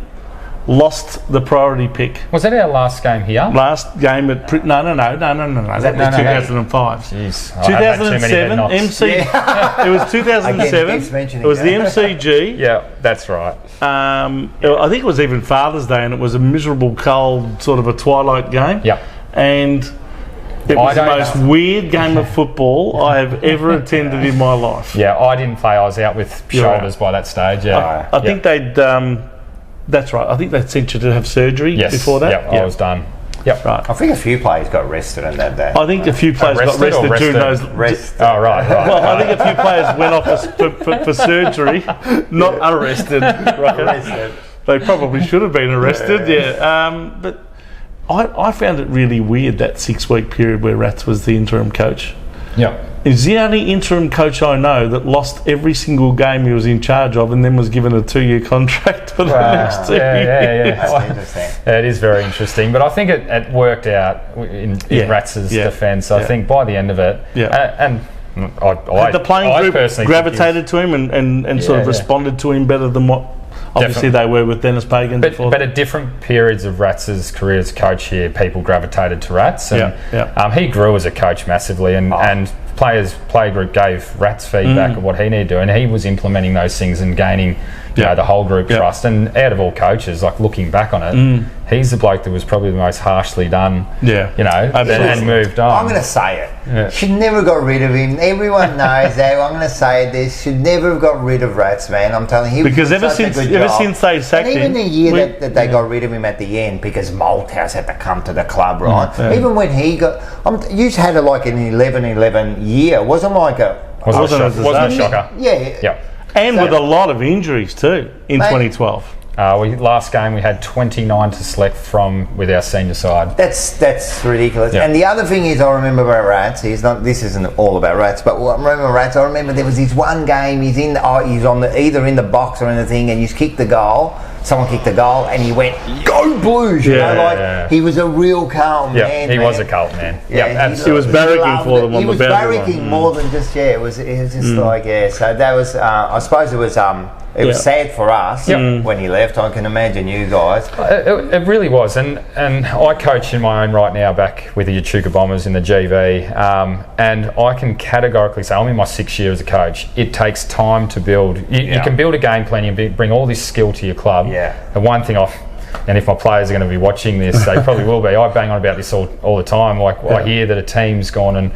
Speaker 4: lost the priority pick.
Speaker 3: Was that our last game here?
Speaker 4: Last game at no. That was 2005.
Speaker 3: Jeez,
Speaker 4: 2007 MC. It was 2007. It was the MCG.
Speaker 3: Yeah, that's right.
Speaker 4: I think it was even Father's Day, and it was a miserable, cold, sort of a twilight game.
Speaker 3: Yeah,
Speaker 4: and it was the most weird game of football I have ever attended in my life.
Speaker 3: Yeah, I didn't play. I was out with shoulders by that stage. Yeah,
Speaker 4: I think they'd. That's right. I think they sent you to have surgery before that.
Speaker 3: Yep, I was done. Yep.
Speaker 2: Right. I think a few players got arrested in that day.
Speaker 4: I think a few players got arrested during those.
Speaker 3: Oh, right.
Speaker 4: Well, I think a few players went off for surgery, not arrested. Arrested. They probably should have been arrested. But I found it really weird, that 6-week period where Rats was the interim coach.
Speaker 3: Yeah.
Speaker 4: He's the only interim coach I know that lost every single game he was in charge of and then was given a 2-year contract for the next 2 years.
Speaker 2: That's interesting.
Speaker 3: It is very interesting, but I think it worked out in Rats' defence. I think by the end of it, and
Speaker 4: the playing group gravitated to him and sort of responded to him better than what obviously they were with Dennis Pagan before.
Speaker 3: But at different periods of Rats' career as coach here, people gravitated to Rats. And he grew as a coach massively, and player group gave Rats feedback of what he needed to do, and he was implementing those things and gaining the whole group trust. And out of all coaches, like looking back on it, he's the bloke that was probably the most harshly done, and moved on.
Speaker 2: I'm going to say it. Yeah. Should never have got rid of him. Everyone knows that. I'm going to say this. Should never have got rid of Rats, man. I'm telling you.
Speaker 4: Because ever since they sacked him.
Speaker 2: And even the year that they got rid of him at the end, because Malthouse had to come to the club, right? Yeah. Even when he got... you had like an 11-11 year. It wasn't like a...
Speaker 3: Wasn't a shocker.
Speaker 2: Yeah.
Speaker 4: And with a lot of injuries too in 2012.
Speaker 3: Last game we had 29 to select from with our senior side.
Speaker 2: That's ridiculous. And the other thing is, I remember about Rats. This isn't all about Rats, but I remember Rats. I remember there was this one game. He's either in the box or in the thing, and you kick the goal. someone kicked a goal and he went, "Go Blues!" You know, like he was a real Carlton man.
Speaker 3: He was a Carlton man.
Speaker 4: He was barracking for them on the boundary.
Speaker 2: He was barracking more than just it was just like So that was I suppose it was was sad for us when he left. I can imagine you guys.
Speaker 3: It really was, and I coach in my own right now back with the Echuca Bombers in the GV, and I can categorically say I'm in my 6th year as a coach. It takes time to build. You can build a game plan, you bring all this skill to your club. The one thing and if my players are going to be watching this, they probably will be. I bang on about this all the time. Like I hear that a team's gone and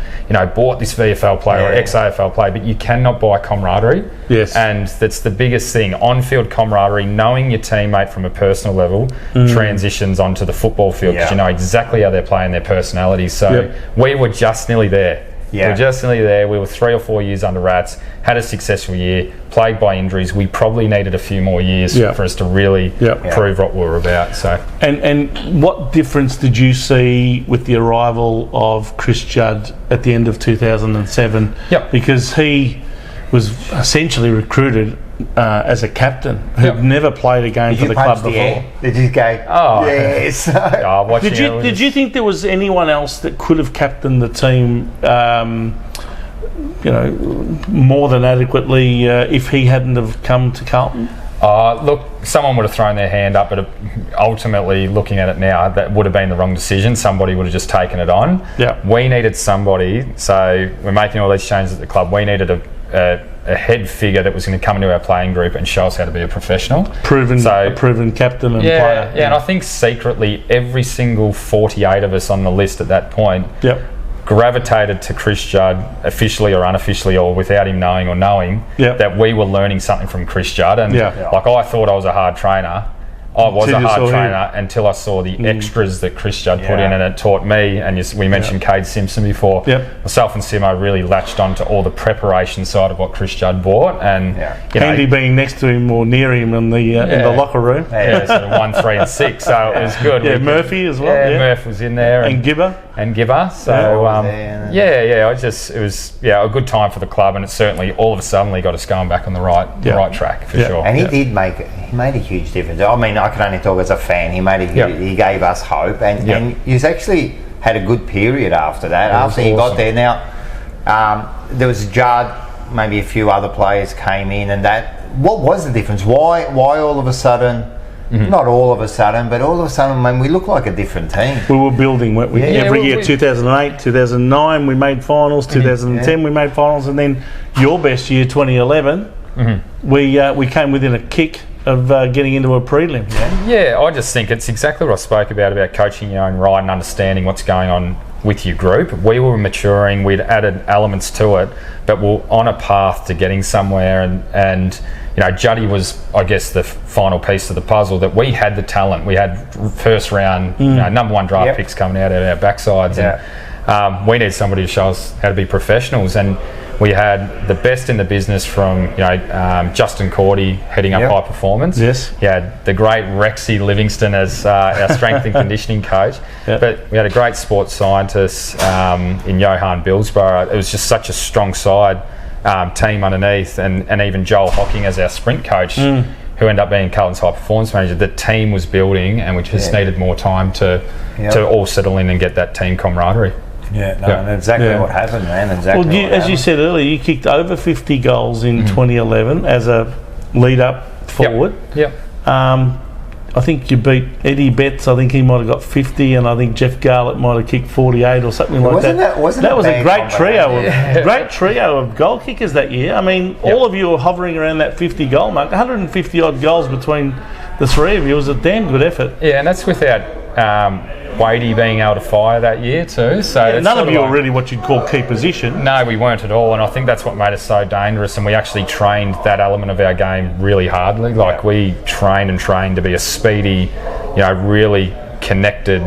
Speaker 3: bought this VFL player or ex-AFL player, but you cannot buy camaraderie.
Speaker 4: Yes,
Speaker 3: and that's the biggest thing. On-field camaraderie, knowing your teammate from a personal level, transitions onto the football field because you know exactly how they're playing, their personalities. So we were just nearly there. We were just nearly there. We were 3 or 4 years under Rats, had a successful year, plagued by injuries. We probably needed a few more years for us to really prove what we were about. So,
Speaker 4: and what difference did you see with the arrival of Chris Judd at the end of 2007? Because he was essentially recruited as a captain who'd never played a game for the club before.
Speaker 2: Did you go? Oh yes.
Speaker 4: Did you think there was anyone else that could have captained the team? More than adequately if he hadn't have come to Carlton?
Speaker 3: Look, someone would have thrown their hand up, but ultimately, looking at it now, that would have been the wrong decision. Somebody would have just taken it on. We needed somebody, so we're making all these changes at the club. We needed a head figure that was going to come into our playing group and show us how to be a professional.
Speaker 4: Proven captain and player.
Speaker 3: Yeah, and I think secretly every single 48 of us on the list at that point gravitated to Chris Judd, officially or unofficially, or without him knowing or knowing, that we were learning something from Chris Judd. And like I thought I was a hard trainer. I was a hard trainer until I saw the extras that Chris Judd put in, and it taught me. And we mentioned Cade Simpson before. Myself and Simo really latched on to all the preparation side of what Chris Judd brought, and
Speaker 4: Andy being next to him or near him in the locker room.
Speaker 3: Sort of 1, 3, and 6. So it was good.
Speaker 4: Murphy as well.
Speaker 3: Murph was in there,
Speaker 4: and Gibber.
Speaker 3: So it was a good time for the club, and it certainly all of a sudden got us going back on the right track for sure.
Speaker 2: And he made a huge difference. I mean, I can only talk as a fan. He gave us hope, and he's actually had a good period after that. After he got there, now there was Judd, maybe a few other players came in, and that. What was the difference? Why all of a sudden? Not all of a sudden, but all of a sudden, man, we look like a different team.
Speaker 4: We were building, weren't we? Every year, 2008, 2009, we made finals. 2010, we made finals, and then your best year, 2011, we came within a kick of getting into a prelim.
Speaker 3: I just think it's exactly what I spoke about coaching your own right and understanding what's going on with your group. We were maturing, we'd added elements to it, but we're on a path to getting somewhere, and Juddy was, I guess, the final piece of the puzzle, that we had the talent. We had first round, number 1 draft picks coming out of our backsides, and we need somebody to show us how to be professionals. And we had the best in the business from Justin Cordy heading up high performance. You had the great Rexy Livingston as our strength and conditioning coach. But we had a great sports scientist in Johan Billsborough. It was just such a strong side. Team underneath, and even Joel Hocking as our sprint coach, who ended up being Carlton's high performance manager. The team was building, and we just needed more time to all settle in and get that team camaraderie.
Speaker 2: That's exactly what happened, man.
Speaker 4: As you said earlier, you kicked over 50 goals in 2011 as a lead-up forward. I think you beat Eddie Betts. I think he might have got 50, and I think Jeff Garlett might have kicked 48 or something like that. That was a great trio of goal kickers that year. I mean, all of you were hovering around that 50 goal mark. 150 odd goals between the three of you. It was a damn good effort.
Speaker 3: And that's without Wadey being able to fire that year too. So
Speaker 4: none of you were really what you'd call key position.
Speaker 3: No, we weren't at all, and I think that's what made us so dangerous, and we actually trained that element of our game really hardly. Like, we trained to be a speedy, really connected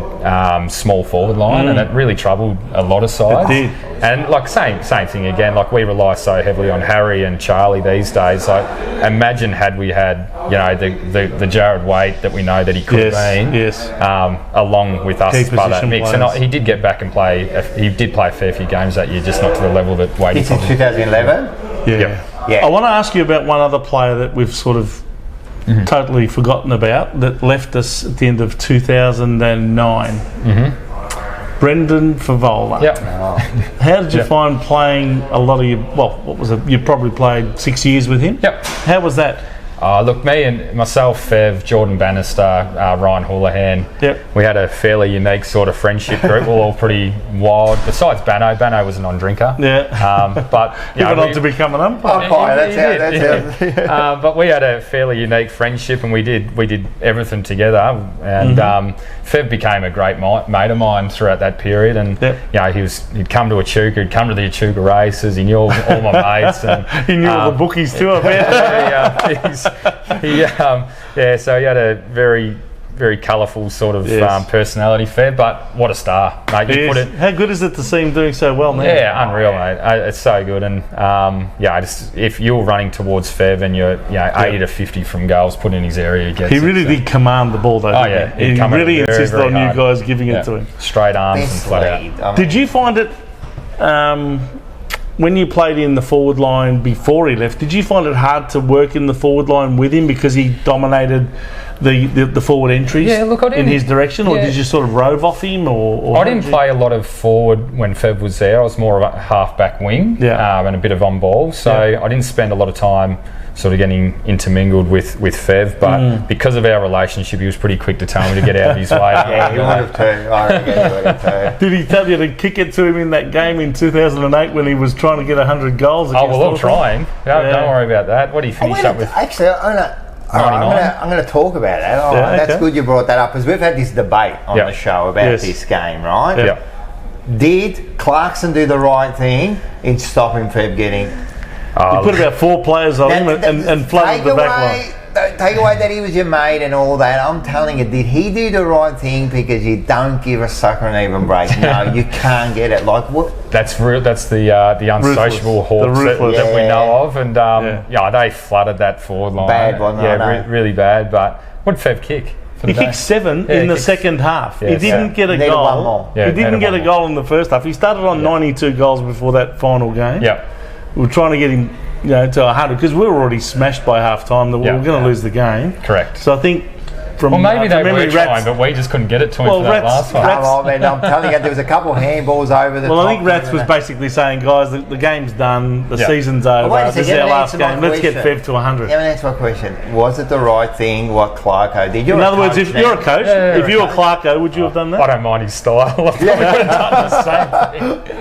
Speaker 3: small forward line, and it really troubled a lot of sides.
Speaker 4: It did.
Speaker 3: And like same thing again, like we rely so heavily on Harry and Charlie these days. Like, imagine had we had the Jared Waite that we know that he could have been, along with us by that mix. Players. And he did get back and play. He did play a fair few games that year, just not to the level that Waite.
Speaker 2: It's in 2011.
Speaker 4: I want to ask you about one other player that we've sort of totally forgotten about that left us at the end of 2009. Brendan Fevola.
Speaker 3: Yep.
Speaker 4: How did you find playing a lot of your, what was it? You probably played 6 years with him?
Speaker 3: Yep.
Speaker 4: How was that?
Speaker 3: Look, me and myself, Fev, Jordan Bannister, Ryan Houlihan, we had a fairly unique sort of friendship group. We're all pretty wild. Besides Banno, Banno was a non-drinker. But
Speaker 4: he went on to become an umpire.
Speaker 3: But we had a fairly unique friendship, and we did everything together. And Fev became a great mate of mine throughout that period. And he'd come to Echuca, he'd come to the Echuca races. He knew all my mates, and
Speaker 4: he knew all the bookies too. I bet.
Speaker 3: So he had a very, very colourful sort of personality, Fed, but what a star, mate.
Speaker 4: How good is it to see him doing so well now?
Speaker 3: Yeah, unreal, mate. It's so good, and if you're running towards Fev and you're 80 to 50 from goals put in his area,
Speaker 4: he really did command the ball, though. He really insisted on you guys giving it to him.
Speaker 3: Straight arms and flat out.
Speaker 4: Did you find it? When you played in the forward line before he left, did you find it hard to work in the forward line with him because he dominated the forward entries in his direction, or did you sort of rove off him? Or
Speaker 3: I didn't play a lot of forward when Fev was there. I was more of a half-back wing and a bit of on-ball, so I didn't spend a lot of time sort of getting intermingled with Fev, but because of our relationship, he was pretty quick to tell me to get out of his way.
Speaker 2: He would have too. I reckon he would have too.
Speaker 4: Did he tell you to kick it to him in that game in 2008 when he was trying to get 100 goals?
Speaker 3: I'm trying. Don't worry about that. What did he finish up with?
Speaker 2: Actually, I'm going to talk about that. That's good you brought that up, because we've had this debate on the show about this game, right?
Speaker 3: Yeah.
Speaker 2: Did Clarkson do the right thing in stopping Fev getting...
Speaker 4: You put about 4 players on him and flooded the back line.
Speaker 2: Take away that he was your mate and all that. I'm telling you, did he do the right thing? Because you don't give a sucker an even break. No, you can't get it. Like what?
Speaker 3: That's the unsociable hawks that we know of, and they flooded that forward line.
Speaker 2: Bad one,
Speaker 3: really bad. But what did Fev kick?
Speaker 4: He kicked 7 in the second half. He didn't get a goal. He didn't get a goal in the first half. He started on 92 goals before that final game. We were trying to get him to 100 because we were already smashed by half time that we were going to lose the game.
Speaker 3: Correct.
Speaker 4: So I think
Speaker 3: maybe they were trying, but we just couldn't get it to him for that last one.
Speaker 2: I'm telling you, there was a couple of handballs over the top.
Speaker 4: I think Rats was basically saying, guys, the game's done, the season's over, this is our last game, let's get Fev to 100.
Speaker 2: Yeah, that's my question. Was it the right thing what Clarko did?
Speaker 4: In other words, if you're a coach, if you were Clarko, would you have done that?
Speaker 3: I don't mind his style. I probably would have done the same thing.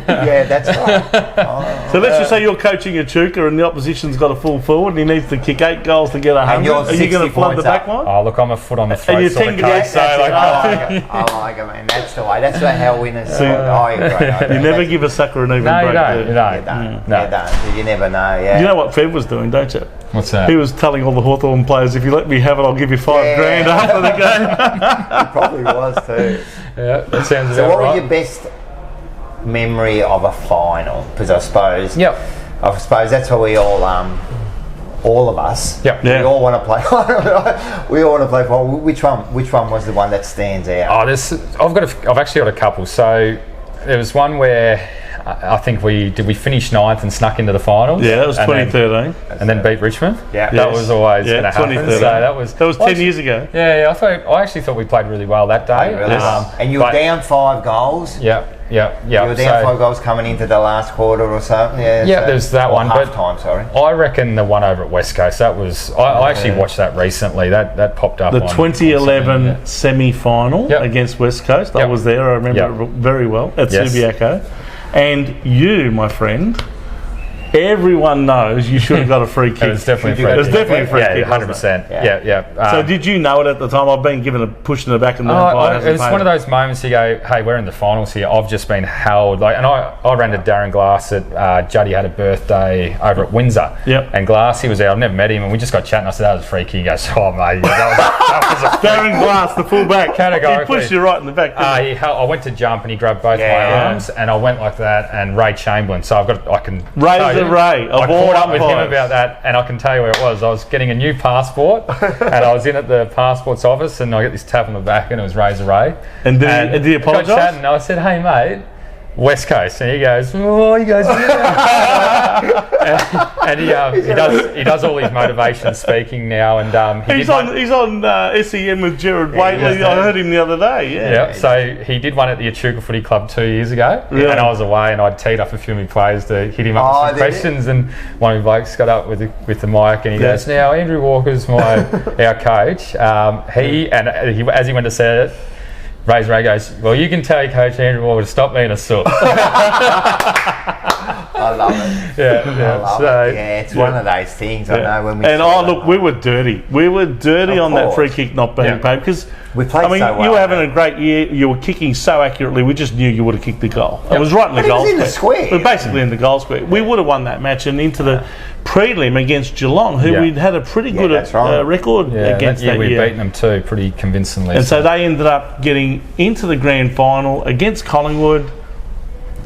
Speaker 2: Yeah, that's right.
Speaker 4: So let's just say you're coaching a Chuka and the opposition's got a full forward and he needs to kick 8 goals to get 100. Are you going to flood the back line?
Speaker 3: Oh, look, I'm a foot on the throat sort of coach.
Speaker 2: I like it, man. That's the way. That's how winners. I agree.
Speaker 4: You never give a sucker an even break.
Speaker 3: You don't.
Speaker 2: You never know. Yeah.
Speaker 4: You know what Fev was doing, don't you?
Speaker 3: What's that?
Speaker 4: He was telling all the Hawthorn players, if you let me have it, I'll give you $5,000 after the game.
Speaker 2: He probably was too.
Speaker 3: Yeah, that sounds about right.
Speaker 2: So what was your best memory of a final? Because I suppose that's what we all of us. We all want to play. We all want to play final. Which one was the one that stands out?
Speaker 3: I've actually got a couple. So there was one where I think we finished 9th and snuck into the finals.
Speaker 4: Yeah, that was 2013.
Speaker 3: And then beat Richmond.
Speaker 2: Yeah,
Speaker 3: that was always going to happen. So that was
Speaker 4: 10 years ago.
Speaker 3: Yeah, I actually thought we played really well that day.
Speaker 2: Really? And you were down 5 goals.
Speaker 3: Yeah.
Speaker 2: You were down 5 goals coming into the last quarter or something.
Speaker 3: There's that one.
Speaker 2: Half time, sorry.
Speaker 3: I reckon the one over at West Coast. That was. I actually watched that recently. That popped up.
Speaker 4: The 2011 semi-final against West Coast. I was there. I remember it very well at Subiaco. And you, my friend, everyone knows you should have got a free kick.
Speaker 3: It was definitely a free kick.
Speaker 2: 100%.
Speaker 3: Yeah.
Speaker 4: So did you know it at the time? I've been given a push in the back and the
Speaker 3: it was one of those moments you go, hey, we're in the finals here. I've just been held. And I ran to Darren Glass at Juddy had a birthday over at Windsor. And Glass, he was there. I've never met him, and we just got chatting. I said, that was a free kick. He goes, oh, mate. That was a
Speaker 4: Darren Glass, the fullback.
Speaker 3: Categorically.
Speaker 4: He pushed you right in the back.
Speaker 3: I went to jump and he grabbed both my arms and I went like that, and Ray Chamberlain. So I can
Speaker 4: Ray.
Speaker 3: I caught up with him about that, and I can tell you where it was. I was getting a new passport, and I was in at the passports office, and I get this tap on the back, and it was Razor Ray.
Speaker 4: And did he apologise?
Speaker 3: And I said, hey, mate, West Coast, and he goes, oh, he goes, yeah. and he does all his motivation speaking now, and
Speaker 4: he's on SEM with Gerard Waitley. I heard him the other day.
Speaker 3: Yeah. So he did one at the Echuca Footy Club 2 years ago, and I was away, and I'd teed up a few of my players to hit him up with some questions, and one of my blokes got up with the mic, and he goes, now Andrew Walker's our coach. As he went to say it, Razor Ray goes, well, you can tell Coach Andrew Walker to stop being a sook.
Speaker 2: I love it. It's one of those things. I know when we. And
Speaker 4: we were dirty. We were dirty on that free kick not being paid because
Speaker 2: we played. So well,
Speaker 4: you were having a great year. You were kicking so accurately. We just knew you would have kicked the goal. It was right in the goal square.
Speaker 2: The square.
Speaker 4: We're basically in the goal square. We would have won that match and into the prelim against Geelong, who we'd had a pretty good record against that year.
Speaker 3: We'd beaten them too, pretty convincingly.
Speaker 4: And so they ended up getting into the grand final against Collingwood.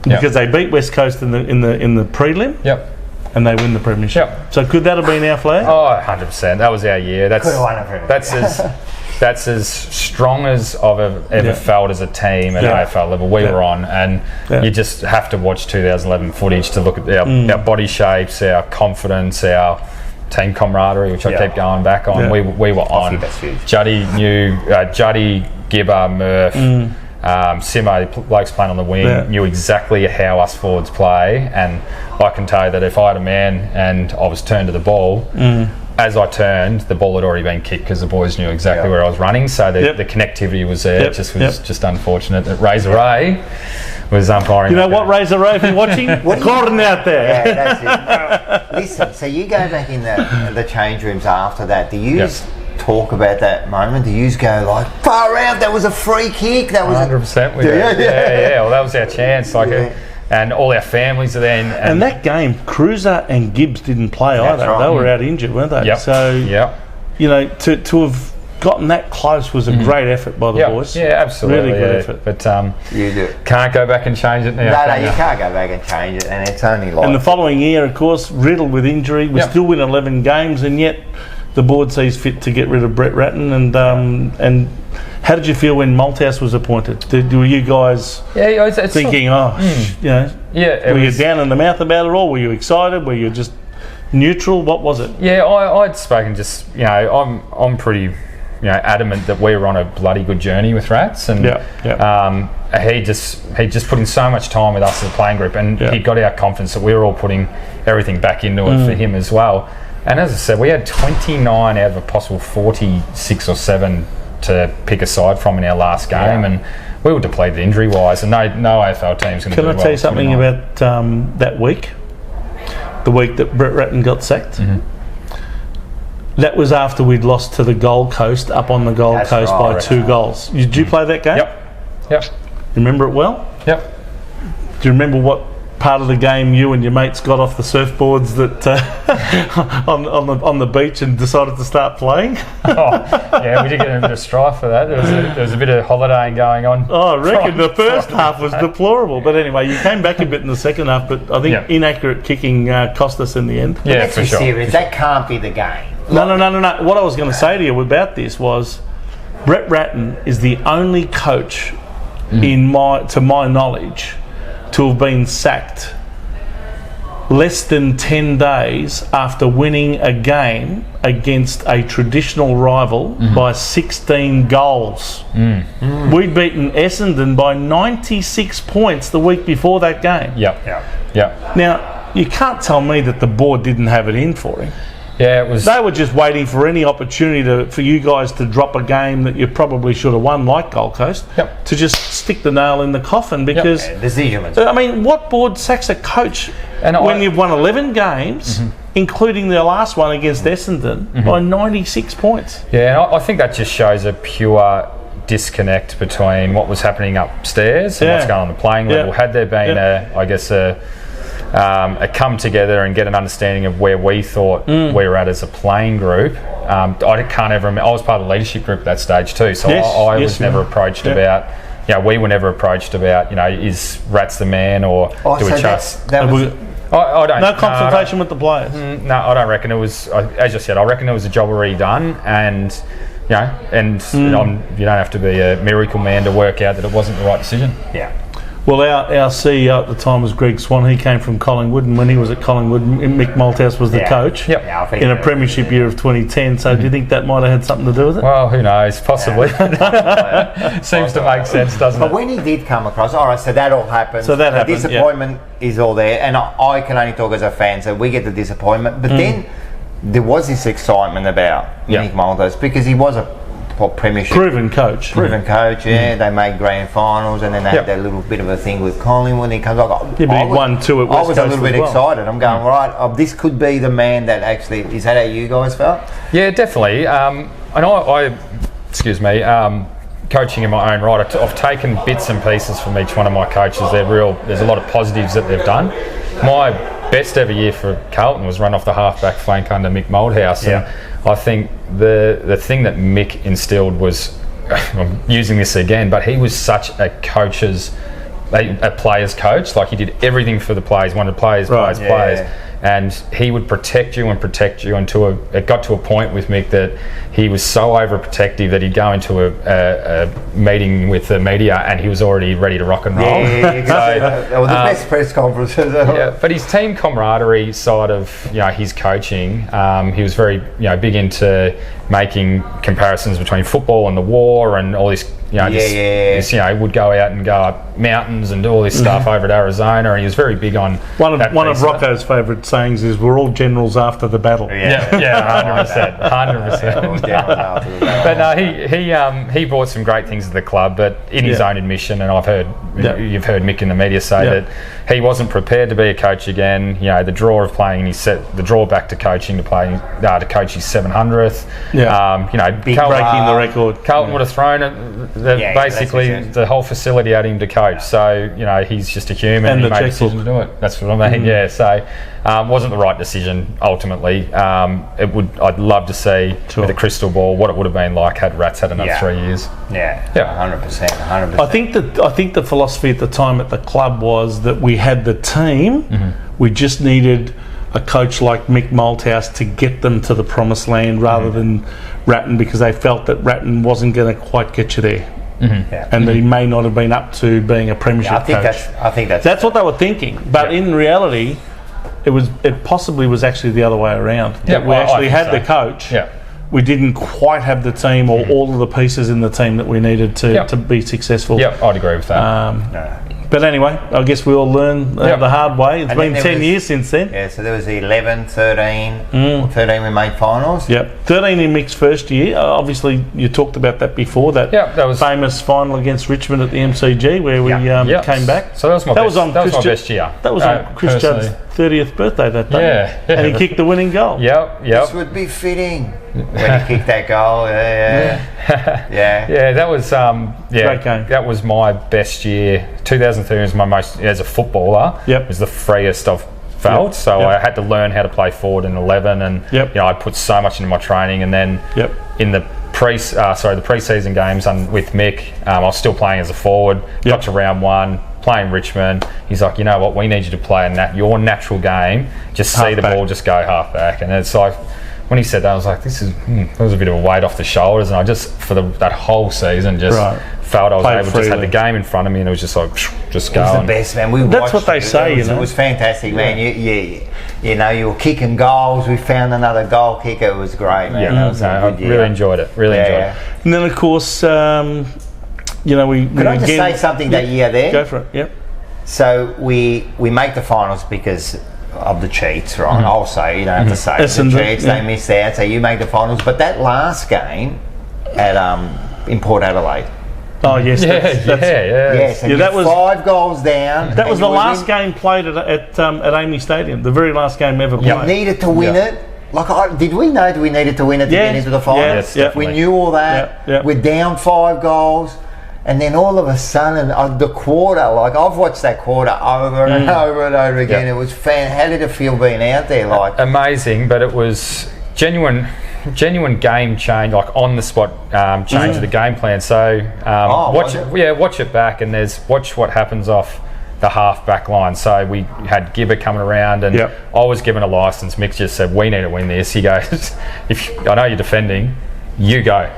Speaker 4: Because they beat West Coast in the prelim.
Speaker 3: Yep.
Speaker 4: And they win the premiership.
Speaker 3: Yep.
Speaker 4: So could that have been our flag?
Speaker 3: Oh, 100%. That was our year.
Speaker 2: Could have won a premiership.
Speaker 3: That's as strong as I've ever felt as a team at AFL level we were on, and you just have to watch 2011 footage to look at our body shapes, our confidence, our team camaraderie, which I keep going back on. We were on. Juddy knew, Gibber, Murph, Simo, the blokes playing on the wing, knew exactly how us forwards play, and I can tell you that if I had a man and I was turned to the ball, as I turned, the ball had already been kicked because the boys knew exactly where I was running, so the connectivity was there. It just was just unfortunate that Razor Ray was umpiring.
Speaker 4: You know what, Razor Ray, if you're watching, Carlton out there.
Speaker 2: Yeah, that's it. Listen, so you go back in the change rooms after that. Do you talk about that moment? Do you go like, far out, that was a free kick? That was
Speaker 3: 100%. Well, that was our chance. And all our families are there.
Speaker 4: And that game, Cruiser and Gibbs didn't play either. Right. They were out injured, weren't they?
Speaker 3: Yep.
Speaker 4: So, you know, to have gotten that close was a great effort by the boys.
Speaker 3: Yeah, absolutely.
Speaker 4: Really good effort.
Speaker 3: But
Speaker 2: you do.
Speaker 3: Can't go back and change it now.
Speaker 2: No, you can't go back and change it, and it's only like.
Speaker 4: And the following year, of course, riddled with injury, we still win 11 games, and yet the board sees fit to get rid of Brett Ratten. And how did you feel when Malthouse was appointed? Were you guys thinking, were you down in the mouth about it all? Were you excited? Were you just neutral? What was it?
Speaker 3: Yeah, I'd spoken just, I'm pretty, adamant that we were on a bloody good journey with Rats, and he just put in so much time with us as a playing group, and he got our confidence that we were all putting everything back into it for him as well. And as I said, we had 29 out of a possible 46 or 7 to pick a side from in our last game, and we were depleted injury-wise, and no AFL team's going to do well.
Speaker 4: Can I tell you something about that week? The week that Brett Ratten got sacked? That was after we'd lost to the Gold Coast, up on the Gold Coast by 2 goals. Did you play that game?
Speaker 3: Yep.
Speaker 4: You remember it well?
Speaker 3: Yep.
Speaker 4: Do you remember what part of the game you and your mates got off the surfboards that on the beach and decided to start playing?
Speaker 3: We did get a bit of strife for that. There was a bit of holidaying going on.
Speaker 4: I reckon the first half was deplorable, but anyway, you came back a bit in the second half, but I think inaccurate kicking cost us in the end.
Speaker 2: Yeah, for sure. Serious. That can't be the game.
Speaker 4: No. What I was going to say to you about this was Brett Ratten is the only coach to my knowledge to have been sacked less than 10 days after winning a game against a traditional rival by 16 goals. We'd beaten Essendon by 96 points the week before that game.
Speaker 3: Yep.
Speaker 4: Now, you can't tell me that the board didn't have it in for him.
Speaker 3: Yeah, it was.
Speaker 4: They were just waiting for any opportunity for you guys to drop a game that you probably should have won, like Gold Coast, to just stick the nail in the coffin. Because I mean, what board sacks a coach when you've won 11 games, including the last one against Essendon, by 96 points?
Speaker 3: Yeah, and I think that just shows a pure disconnect between what was happening upstairs and what's going on the playing level. Had there been a come together and get an understanding of where we thought we were at as a playing group. I can't ever remember. I was part of the leadership group at that stage too, so I was never approached about. We were never approached about. Is Rats the man, or do we trust?
Speaker 2: I
Speaker 3: don't.
Speaker 4: No consultation with the players.
Speaker 3: No, I don't reckon it was. As I said, I reckon it was a job already done, and you don't have to be a miracle man to work out that it wasn't the right decision.
Speaker 2: Yeah.
Speaker 4: Well, our CEO at the time was Greg Swan. He came from Collingwood, and when he was at Collingwood, Mick Malthouse was the coach in a premiership year of 2010. So do you think that might have had something to do with it?
Speaker 3: Well, who knows? Possibly. Seems to make sense, doesn't it?
Speaker 2: But when he did come across, all right, so that all happened.
Speaker 4: So that
Speaker 2: happened, the disappointment is all there. And I can only talk as a fan, so we get the disappointment. But then there was this excitement about Mick Malthouse because he was a premiership
Speaker 4: proven coach.
Speaker 2: They made grand finals, and then they had that little bit of a thing with Collingwood. He comes like,
Speaker 4: he won 2 at West Coast.
Speaker 2: I was a little bit excited. I'm going right. This could be the man that actually is. That how you guys felt?
Speaker 3: Yeah, definitely. And I coaching in my own right, I've taken bits and pieces from each one of my coaches. There's a lot of positives that they've done. My best ever year for Carlton was run off the half-back flank under Mick Malthouse. And I think the thing that Mick instilled was, I'm using this again, but he was such a player's coach. Like, he did everything for the players, wanted players. And he would protect you until it got to a point with Mick that he was so overprotective that he'd go into a meeting with the media and he was already ready to rock and roll.
Speaker 2: Yeah, exactly. That was the best press conferences.
Speaker 3: But his team camaraderie side of his coaching, he was very big into making comparisons between football and the war and all this. Would go out and go up mountains and do all this stuff over at Arizona, and he was very big on
Speaker 4: one of Rocco's favourite sayings is, "We're all generals after the battle."
Speaker 3: 100%. But no, he brought some great things to the club, but in his own admission, and I've heard you've heard Mick in the media say that he wasn't prepared to be a coach again. The draw of playing, the draw back to coaching to coach his 700th.
Speaker 4: Breaking the record.
Speaker 3: Carlton would have thrown it. Basically the whole facility at him to coach, so he's just a human and he made a decision to do it. That's what I mean. So wasn't the right decision ultimately. I'd love to see with a crystal ball what it would have been like had Rats had another 3 years.
Speaker 2: 100%.
Speaker 4: I think the philosophy at the time at the club was that we had the team, we just needed a coach like Mick Malthouse to get them to the promised land rather than Ratten, because they felt that Ratten wasn't going to quite get you there. And that he may not have been up to being a premiership coach.
Speaker 2: I think that's
Speaker 4: what they were thinking. But in reality, it possibly was actually the other way around. We actually had the coach. We didn't quite have the team or all of the pieces in the team that we needed to be successful.
Speaker 3: I'd agree with that.
Speaker 4: But anyway, I guess we all learn the hard way. It's been 10 years since then.
Speaker 2: Yeah, so there was 11, 13. 13 we made finals.
Speaker 4: 13 in Mick's first year. Obviously, you talked about that before, that was famous final against Richmond at the MCG where we came back.
Speaker 3: So that was my best year.
Speaker 4: That was on Chris Judd's 30th birthday that day. And he kicked the winning goal.
Speaker 2: This would be fitting when he kicked that goal.
Speaker 3: That was
Speaker 4: great game.
Speaker 3: That was my best year. 2013 was my most, as a footballer, was the freest I've felt. So I had to learn how to play forward in 11, and I put so much into my training. And then in the pre-season games with Mick, I was still playing as a forward. Got to round 1. Playing Richmond, he's like, you know what, we need you to play your natural game. Just see the ball, just go half back. And it's like, when he said that, I was like, that was a bit of a weight off the shoulders. And I just, for that whole season, just felt I was able to just have the game in front of me, and it was just like, just go.
Speaker 2: It was the best, man.
Speaker 4: That's what they say,
Speaker 2: It was fantastic, man. You were kicking goals. We found another goal kicker. It was great, man.
Speaker 3: I really enjoyed it. Enjoyed it.
Speaker 4: And then, of course,
Speaker 2: Could I just say something that year there?
Speaker 4: Go for it. Yep.
Speaker 2: So we make the finals because of the cheats, right? I'll say, you don't have to say the cheats. They missed out, so you make the finals. But that last game at in Port Adelaide.
Speaker 4: Oh yes,
Speaker 2: so that was 5 goals down.
Speaker 4: That was the last game played at Amy Stadium. The very last game ever played.
Speaker 2: You needed to win it. Did we know we needed to win it to get into the finals? We knew all that. We're down 5 goals. And then all of a sudden, the quarter, I've watched that quarter over and over and over again. It was How did it feel being out there?
Speaker 3: Amazing, but it was genuine game change, on the spot change of the game plan. So watch it back, and watch what happens off the half back line. So we had Gibber coming around, and I was given a license. Mick just said, we need to win this. He goes, I know you're defending, you go.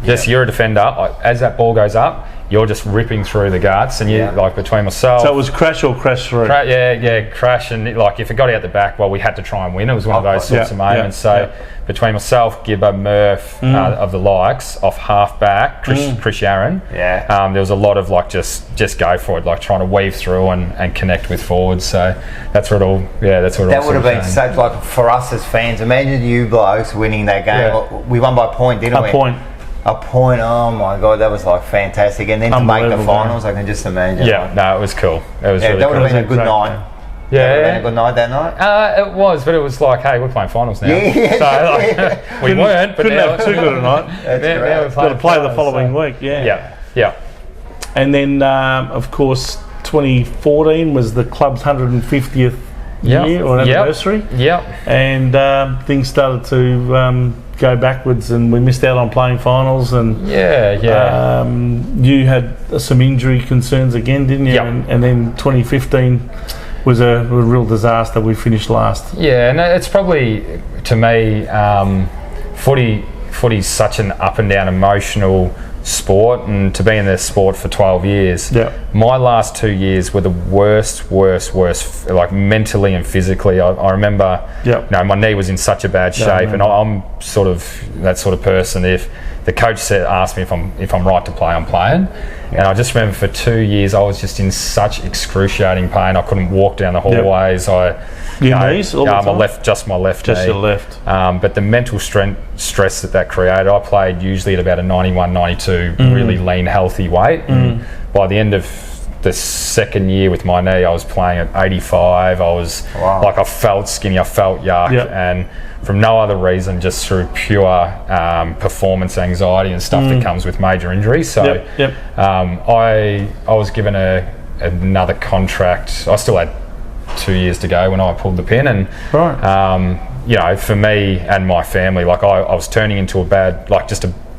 Speaker 3: Yes, you're a defender. As that ball goes up, you're just ripping through the guts, and you like between myself.
Speaker 4: So it was crash or crash through.
Speaker 3: Crash, and like if it got out the back, well, we had to try and win. It was one of those sorts of moments. So between myself, Gibber, Murph, of the likes, off half back, Chris Yaron. There was a lot of like just go for it, like trying to weave through and connect with forwards. So that's where it all. That
Speaker 2: would have been such like for us as fans. Imagine you blokes winning that game. We won by a point, didn't we? A point, oh my God, that was like fantastic. And then to make the finals, I can just imagine.
Speaker 3: No, it was cool. It was really
Speaker 2: that would
Speaker 3: cool.
Speaker 2: have been a good night. Been a good night that night?
Speaker 3: It was, but it was like, hey, we're playing finals now. We weren't, but
Speaker 4: couldn't have too good a night.
Speaker 2: That's
Speaker 4: got to play the following week,
Speaker 3: Yeah.
Speaker 4: And then, of course, 2014 was the club's 150th year or anniversary. And things started to go backwards, and we missed out on playing finals. And you had some injury concerns again, didn't you? And then 2015 was a real disaster. We finished last.
Speaker 3: And it's probably, to me, footy's such an up and down emotional sport, and to be in this sport for 12 years, my last 2 years were the worst, like mentally and physically. I remember, my knee was in such a bad shape, and I'm sort of that sort of person. If the coach asked me if I'm right to play, I'm playing. And I just remember for 2 years I was just in such excruciating pain. I couldn't walk down the hallways.
Speaker 4: Your knees? All the time?
Speaker 3: My left knee.
Speaker 4: Just your left.
Speaker 3: But the mental stress that created, I played usually at about a 91, 92, really lean, healthy weight. And by the end of the second year with my knee, I was playing at 85. I was like, I felt skinny, I felt yuck. And from no other reason, just through pure performance anxiety and stuff that comes with major injuries. So I was given another contract. I still had 2 years to go when I pulled the pin, and for me and my family, like I was turning into I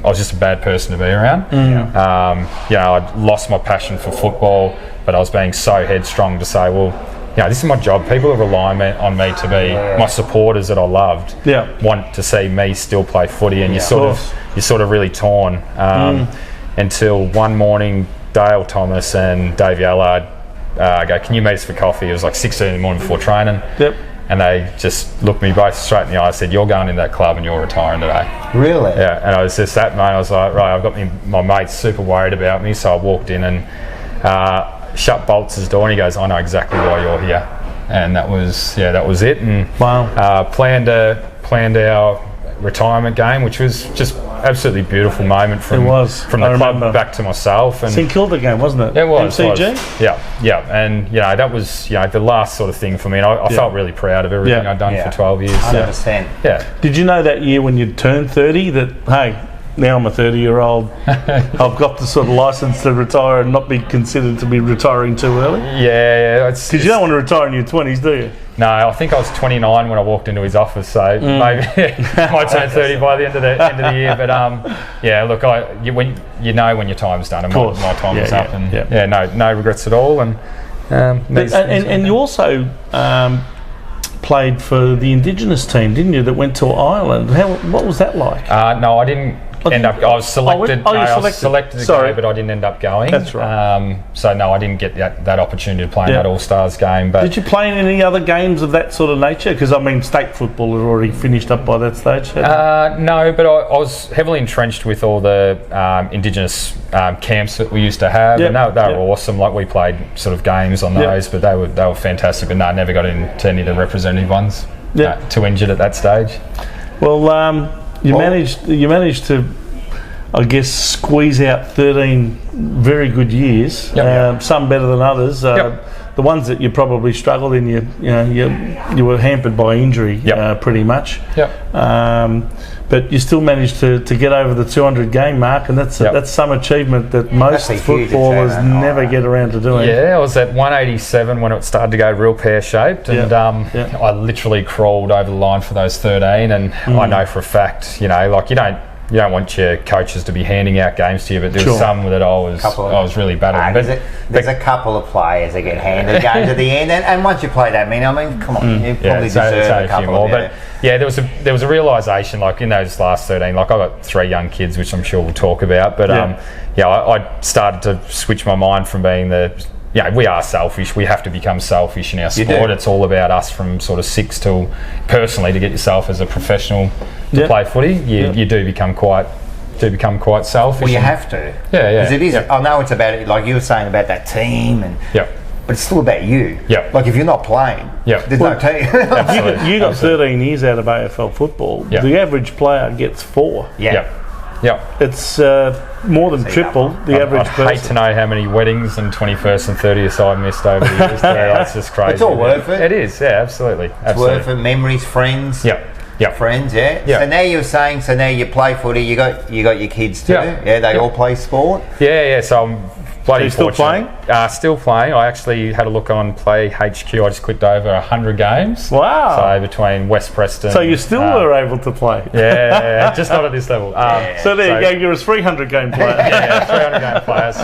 Speaker 3: was just a bad person to be around. I'd lost my passion for football, but I was being so headstrong to say, well, this is my job. People are relying on me to be my supporters that I loved. Want to see me still play footy, and you're sort of really torn until one morning, Dale Thomas and Dave Allard go, can you meet us for coffee? It was like 6 in the morning before training. And they just looked me both straight in the eye and said, you're going in that club and you're retiring today.
Speaker 2: Really?
Speaker 3: Yeah. And I was just that moment, I was like, right, I've got my mates super worried about me. So I walked in and shut Bolts' door, and he goes, I know exactly why you're here. And that was it. And planned our retirement game, which was just absolutely beautiful moment from the club back to myself. And
Speaker 4: St Kilda game, wasn't it?
Speaker 3: It was.
Speaker 4: MCG?
Speaker 3: Yeah. And that was the last sort of thing for me. And I felt really proud of everything I'd done for 12 years.
Speaker 2: 100%.
Speaker 3: Yeah.
Speaker 4: Did you know that year when you turned 30 that, hey, now I'm a 30-year-old, I've got the sort of licence to retire and not be considered to be retiring too early?
Speaker 3: Yeah.
Speaker 4: Because you don't want to retire in your 20s, do you?
Speaker 3: No, I think I was 29 when I walked into his office, so maybe I might turn 30 by the end of the year. But look, when your time's done, and my time is up, and no regrets at all. And
Speaker 4: you also played for the Indigenous team, didn't you? That went to Ireland. What was that like?
Speaker 3: No, I didn't. I was selected. I was selected to go, but I didn't end up going.
Speaker 4: That's right.
Speaker 3: So no, I didn't get that opportunity to play in that All Stars game. But
Speaker 4: did you play in any other games of that sort of nature? Because state football had already finished up by that stage.
Speaker 3: No, but I was heavily entrenched with all the Indigenous camps that we used to have, and they were awesome. Like we played sort of games on those, but they were fantastic. But no, I never got into any of the representative ones. Too injured at that stage.
Speaker 4: Well. You managed to, I guess, squeeze out 13 very good years. Some better than others. The ones that you probably struggled in, you were hampered by injury pretty much. But you still managed to get over the 200 game mark, and that's some achievement that most footballers never get around to doing.
Speaker 3: Yeah, I was at 187 when it started to go real pear-shaped, and I literally crawled over the line for those 13. And I know for a fact, you you don't want your coaches to be handing out games to you, but there was some that I was really bad at.
Speaker 2: There's a couple of players that get handed games at the end, and once you play that many, I mean, come on, you probably deserve a couple
Speaker 3: more.
Speaker 2: But
Speaker 3: there was a realisation, like in those last 13, like I got 3 young kids, which I'm sure we'll talk about, but I started to switch my mind from being we are selfish. We have to become selfish in our sport. It's all about us from sort of 6 till personally to get yourself as a professional to play footy. You do become quite selfish.
Speaker 2: Well, you have to.
Speaker 3: Yeah.
Speaker 2: Because it is. I know it's about it, like you were saying about that team, and but it's still about you.
Speaker 3: Yeah.
Speaker 2: Like if you're not playing, there's no team.
Speaker 4: You got 13 years out of AFL football.
Speaker 3: Yeah.
Speaker 4: The average player gets 4.
Speaker 3: Yeah.
Speaker 4: It's more than triple the average person.
Speaker 3: I hate to know how many weddings and 21st and 30th I missed over the years. It's just crazy.
Speaker 2: It's all worth it.
Speaker 3: It is, absolutely.
Speaker 2: It's worth it. Memories, friends. Friends, So now you're saying, now you play footy. You got your kids too. They all play sport.
Speaker 3: So I'm bloody
Speaker 4: still playing?
Speaker 3: Still playing. I actually had a look on Play HQ. I just clicked over 100 games.
Speaker 4: Wow.
Speaker 3: So between West Preston.
Speaker 4: So you still were able to play?
Speaker 3: Yeah, just not at this level.
Speaker 4: So there you go. You're a 300 game player.
Speaker 3: 300 game player. So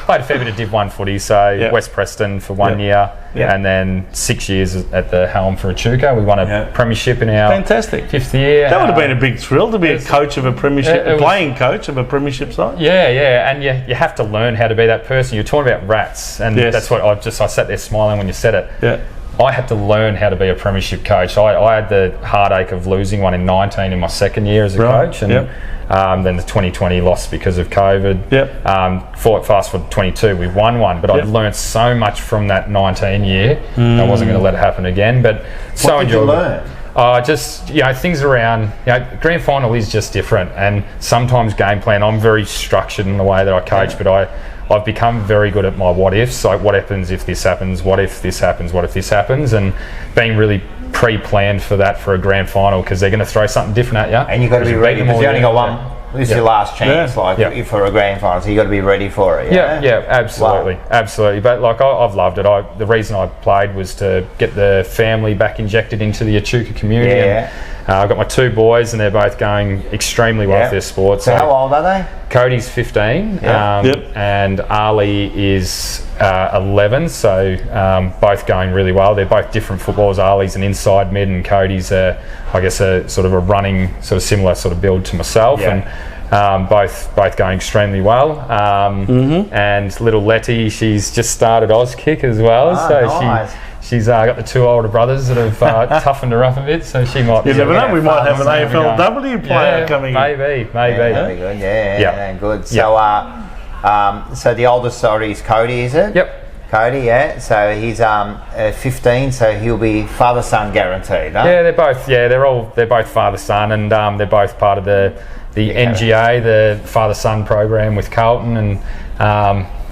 Speaker 3: played a fair bit of Div 1 footy. So West Preston for 1 year. And then 6 years at the helm for Echuca. We won a premiership in our
Speaker 4: fantastic
Speaker 3: 5th year.
Speaker 4: That would have been a big thrill to be a coach of a premiership, playing coach of a premiership side.
Speaker 3: And you have to learn how to be that person. You're talking about rats, and that's what I sat there smiling when you said it.
Speaker 4: Yeah.
Speaker 3: I had to learn how to be a premiership coach. I had the heartache of losing one in 19 in my second year as a coach, and then the 2020 loss because of COVID. Fast forward 22, we won one, but I'd learned so much from that 19 year. I wasn't going to let it happen again. But so
Speaker 2: what did you learn?
Speaker 3: Just things around. Grand final is just different, and sometimes game plan. I'm very structured in the way that I coach, but I've become very good at my what ifs. Like, what happens if this happens? What if this happens? What if this happens? And being really pre-planned for that for a grand final, because they're going to throw something different at you.
Speaker 2: And you've got to be ready, because you only got one. This is your last chance, if for a grand final, so you got to be ready for it.
Speaker 3: Absolutely. But like I've loved it. The reason I played was to get the family back injected into the Echuca community. I've got my 2 boys, and they're both going extremely well with their sports.
Speaker 2: So how old are they?
Speaker 3: Cody's 15, and Ali is 11. So both going really well. They're both different footballers. Ali's an inside mid, and Cody's a sort of a running, sort of similar sort of build to myself. And both going extremely well. And little Letty, she's just started Auskick as well.
Speaker 2: Nice.
Speaker 3: She's got the 2 older brothers that have toughened her up a bit, so she might.
Speaker 4: You never know. We might have an AFLW player coming.
Speaker 3: Maybe.
Speaker 2: That'd be good. Good. So the oldest, is Cody, is it?
Speaker 3: Yep.
Speaker 2: Cody, So he's 15, so he'll be father-son guaranteed. Huh?
Speaker 3: Yeah, they're both father-son, and they're both part of the NGA, the father-son program with Carlton, and.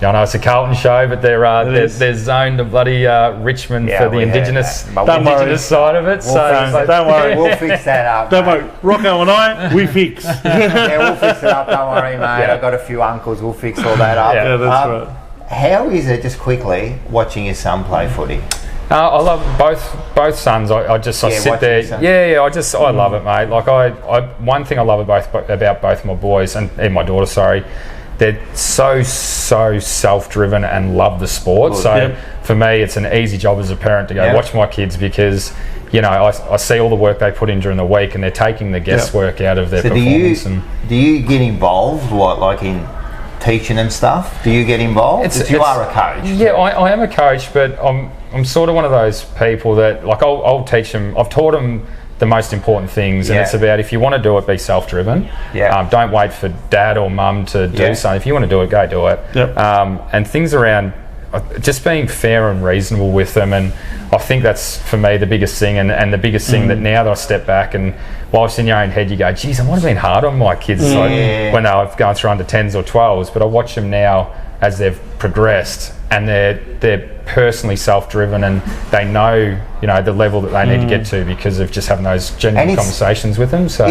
Speaker 3: I know it's a Carlton show, but they're zoned to bloody Richmond for the Indigenous side of it.
Speaker 2: Don't worry, we'll fix that up.
Speaker 4: Don't worry, Rocco and I, we fix.
Speaker 2: We'll fix it up. Don't worry, mate. I've got a few uncles. We'll fix all that up.
Speaker 4: Yeah, that's right.
Speaker 2: How is it, just quickly, watching your son play footy?
Speaker 3: I love both sons. I sit there. I love it, mate. Like one thing I love about both my boys and my daughter. Sorry. They're so self-driven and love the sport. For me, it's an easy job as a parent to go watch my kids, because I see all the work they put in during the week, and they're taking the guesswork out of their performance.
Speaker 2: Do you get involved, like in teaching and stuff? Do you get involved? You are a coach.
Speaker 3: Yeah, I am a coach, but I'm sort of one of those people that I'll teach them. I've taught them the most important things, and it's about, if you want to do it, be self-driven. Don't wait for dad or mum to do something. If you want to do it, go do it. And things around just being fair and reasonable with them, and I think that's for me the biggest thing, and the biggest thing that now that I step back, and whilst in your own head you go, geez, I might have been hard on my kids when they were going through under 10s or 12s, but I watch them now as they've progressed, and they're personally self-driven, and they know the level that they need to get to because of just having those genuine conversations with them. So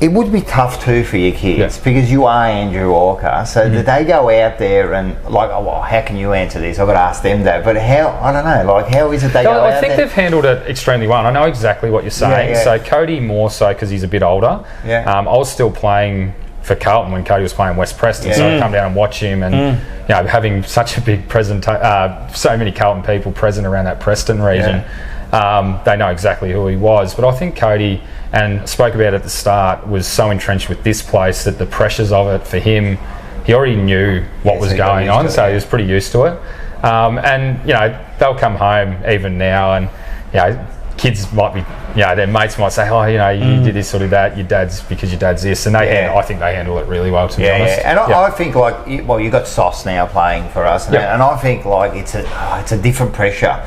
Speaker 2: it would be tough too for your kids because you are Andrew Walker. So did they go out there and like, oh, well, how can you answer this? I've got to ask them that. But how? I don't know. Like, how is it they go out there?
Speaker 3: I think they've handled it extremely well. I know exactly what you're saying. So Cody more so because he's a bit older. I was still playing for Carlton when Cody was playing West Preston, so I'd come down and watch him, and having such a big so many Carlton people present around that Preston region. They know exactly who he was. But I think Cody, and I spoke about it at the start, was so entrenched with this place that the pressures of it for him, he already knew what was going on, so he was pretty used to it. And they'll come home even now, and kids might be, their mates might say, oh, you did this or did that, your dad's this, and I think they handle it really well, to be honest.
Speaker 2: And I think you've got Sauce now playing for us, and I think like it's a different pressure.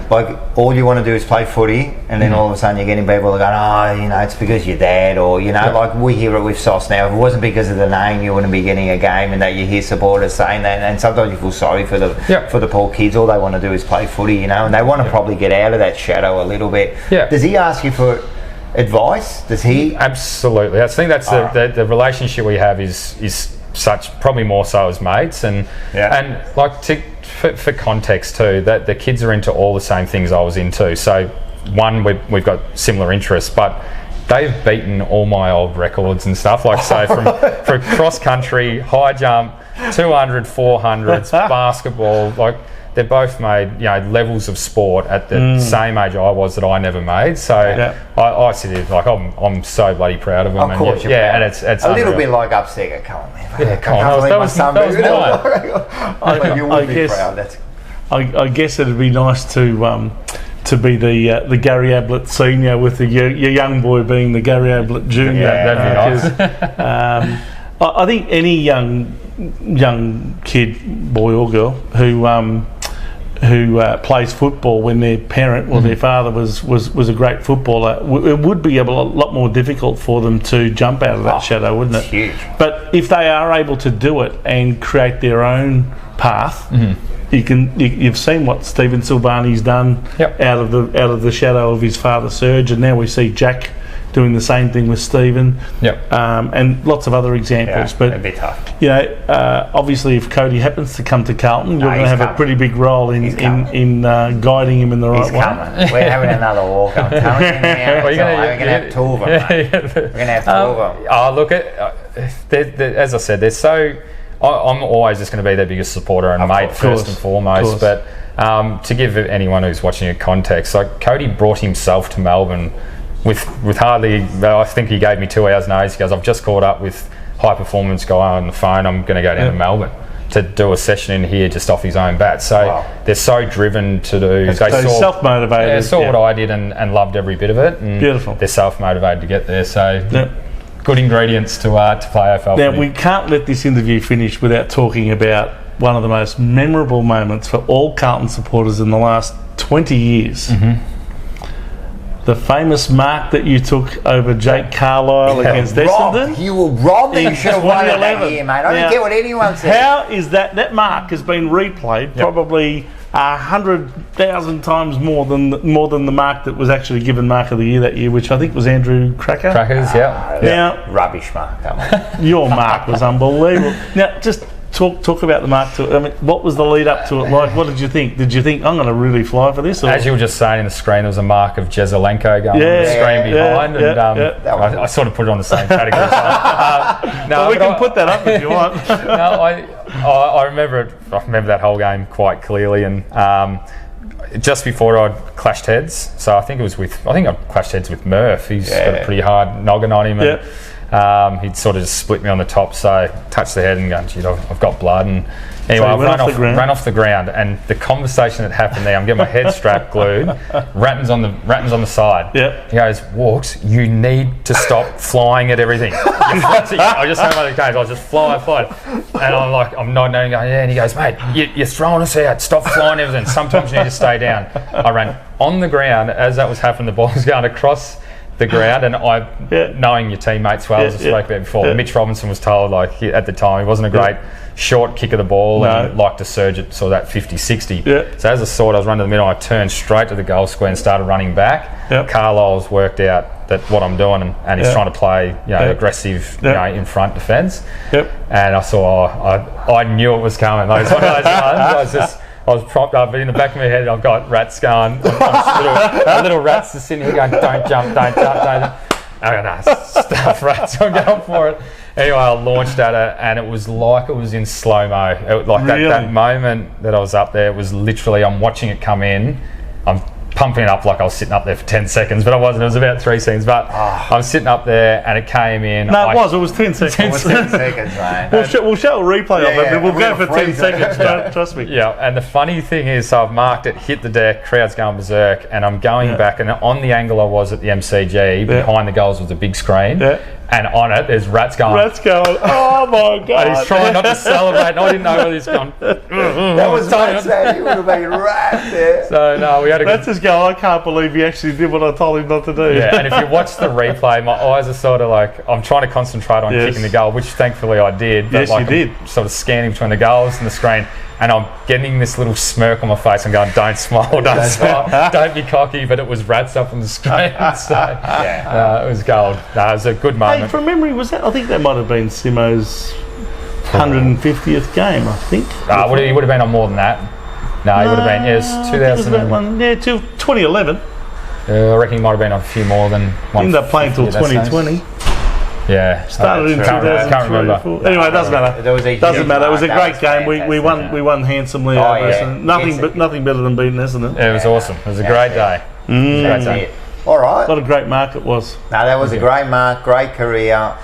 Speaker 2: Like all you want to do is play footy, and then all of a sudden you're getting people going, it's because your dad, or like we hear it with Sauce now. If it wasn't because of the name, you wouldn't be getting a game, and that you hear supporters saying that, and sometimes you feel sorry for the poor kids. All they want to do is play footy, and they want to probably get out of that shadow a little bit. Does he ask you for advice? Does he? Absolutely.
Speaker 3: I think that's the relationship we have is such, probably more so as mates, and like for context too, that the kids are into all the same things I was into. So one, we've got similar interests, but they've beaten all my old records and stuff. Like so for cross country, high jump, 200, 400s, basketball, like. They've both made levels of sport at the same age I was that I never made. So I sit here like I'm so bloody proud of them.
Speaker 2: Of course, and
Speaker 3: and it's
Speaker 2: a little bit like upset. Come on, man.
Speaker 3: Yeah, come on. That was
Speaker 2: mine. You would be proud.
Speaker 4: I guess it'd be nice to be the Gary Ablett senior with your young boy being the Gary Ablett junior.
Speaker 3: That'd be nice.
Speaker 4: I think any young kid, boy or girl, who plays football when their parent or their father was a great footballer, it would be a lot more difficult for them to jump out of that shadow, wouldn't it?
Speaker 2: Huge.
Speaker 4: But if they are able to do it and create their own path, you've seen what Stephen Silvani's done out of the shadow of his father Serge, and now we see Jack doing the same thing with Stephen, and lots of other examples. But
Speaker 2: it'd be tough.
Speaker 4: Obviously, if Cody happens to come to Carlton, you're going to have a pretty big role in guiding him in the right way.
Speaker 2: We're having another walk. I'm telling you now. We're going to have two of them. We're going to have two of them.
Speaker 3: As I said, they're so. I'm always just going to be their biggest supporter and mate first and foremost. But to give anyone who's watching a context, like Cody brought himself to Melbourne. With hardly, I think he gave me 2 hours notice. He goes, I've just caught up with high performance guy on the phone. I'm going to go down to Melbourne to do a session in here just off his own bat. So they're so driven to do. They saw
Speaker 4: self-motivated.
Speaker 3: They saw what I did and loved every bit of it. And
Speaker 4: beautiful.
Speaker 3: They're self-motivated to get there. So good ingredients to play AFL.
Speaker 4: Now we can't let this interview finish without talking about one of the most memorable moments for all Carlton supporters in the last 20 years. The famous mark that you took over Jake Carlisle against Essendon.
Speaker 2: You were robbed. You should have won it that year, mate. I don't care what anyone says.
Speaker 4: How is that? That mark has been replayed probably 100,000 times more than the mark that was actually given Mark of the Year that year, which I think was Andrew Cracker.
Speaker 3: Crackers,
Speaker 2: Now, rubbish mark. Come on.
Speaker 4: Your mark was unbelievable. Now, just talk about the mark to it. I mean, what was the lead up to it like? What did you think? Did you think I'm going to really fly for this? Or?
Speaker 3: As you were just saying in the screen, there was a mark of Jezelenko going on the screen behind, and I sort of put it on the same category.
Speaker 4: We can put that up if you want.
Speaker 3: I remember it. I remember that whole game quite clearly, and just before I'd clashed heads. So I think I clashed heads with Murph. He's got a pretty hard noggin on him, and he'd sort of just split me on the top, so touched the head and gone, gee, I've got blood. And anyway, I ran off the ground, and the conversation that happened there, I'm getting my head strap glued. Ratten's on the side. He goes, Walks, you need to stop flying at everything. I just had one of the games, I was just flying. And I'm nodding and going, and he goes, mate, you're throwing us out, stop flying everything. Sometimes you need to stay down. I ran on the ground. As that was happening, the ball was going across the ground, and knowing your teammates well, as I spoke about before, Mitch Robinson was told, at the time, he wasn't a great short kick of the ball and liked to surge at sort of that 50-60. So as I saw it, I was running to the middle, I turned straight to the goal square and started running back. Carlisle's worked out that what I'm doing, and he's trying to play, aggressive, in front defence.
Speaker 4: Yep.
Speaker 3: And I saw, I knew it was coming. Like, it's one of those ones. I was propped up, but in the back of my head, I've got Rats going. Little Rats are sitting here going, don't jump, don't jump, don't. I go, no, stuff, Rats. I'm going for it. Anyway, I launched at it, and it was like it was in slow-mo. That moment that I was up there, it was literally, I'm watching it come in. I'm pumping it up like I was sitting up there for 10 seconds, but I wasn't. It was about 3 seconds. But I'm sitting up there, and it came in.
Speaker 4: No, it was 10 seconds.
Speaker 2: 10 seconds, mate.
Speaker 4: We'll show a replay of it, but we'll go for 10 seconds. Trust me.
Speaker 3: Yeah, and the funny thing is, so I've marked it, hit the deck, crowd's going berserk, and I'm going back, and on the angle I was at the MCG, behind the goals was the big screen. Yeah. And on it, there's Rats going. Oh my God!
Speaker 4: And
Speaker 3: he's trying not to celebrate. And I didn't know whether he's gone.
Speaker 2: That was Rats. He would have been Rats there.
Speaker 3: So no, we had a.
Speaker 4: Rats is going. I can't believe he actually did what I told him not to do.
Speaker 3: Yeah, and if you watch the replay, my eyes are sort of like, I'm trying to concentrate on kicking the goal, which thankfully I did. But
Speaker 4: yes, you did.
Speaker 3: I'm sort of scanning between the goals and the screen. And I'm getting this little smirk on my face and going, don't smile, don't smile, don't be cocky. But it was Rats up on the screen. So it was gold. No, it was a good moment.
Speaker 4: Hey, from memory, was that? I think that might have been Simo's 150th game, I think.
Speaker 3: He would have been on more than that. No, he would have been, yes, 2000.
Speaker 4: 2011.
Speaker 3: I reckon he might have been on a few more than one.
Speaker 4: He ended up playing till 2020.
Speaker 3: Yeah,
Speaker 4: started in 2003.
Speaker 3: Can't remember.
Speaker 4: Anyway, it doesn't matter. Doesn't matter. It was a great game. We won handsomely. Nothing better than beating Essendon.
Speaker 3: It was awesome. It was a great day.
Speaker 2: Great day. All right.
Speaker 4: What a great mark it was.
Speaker 2: No, that was a great mark. Great career.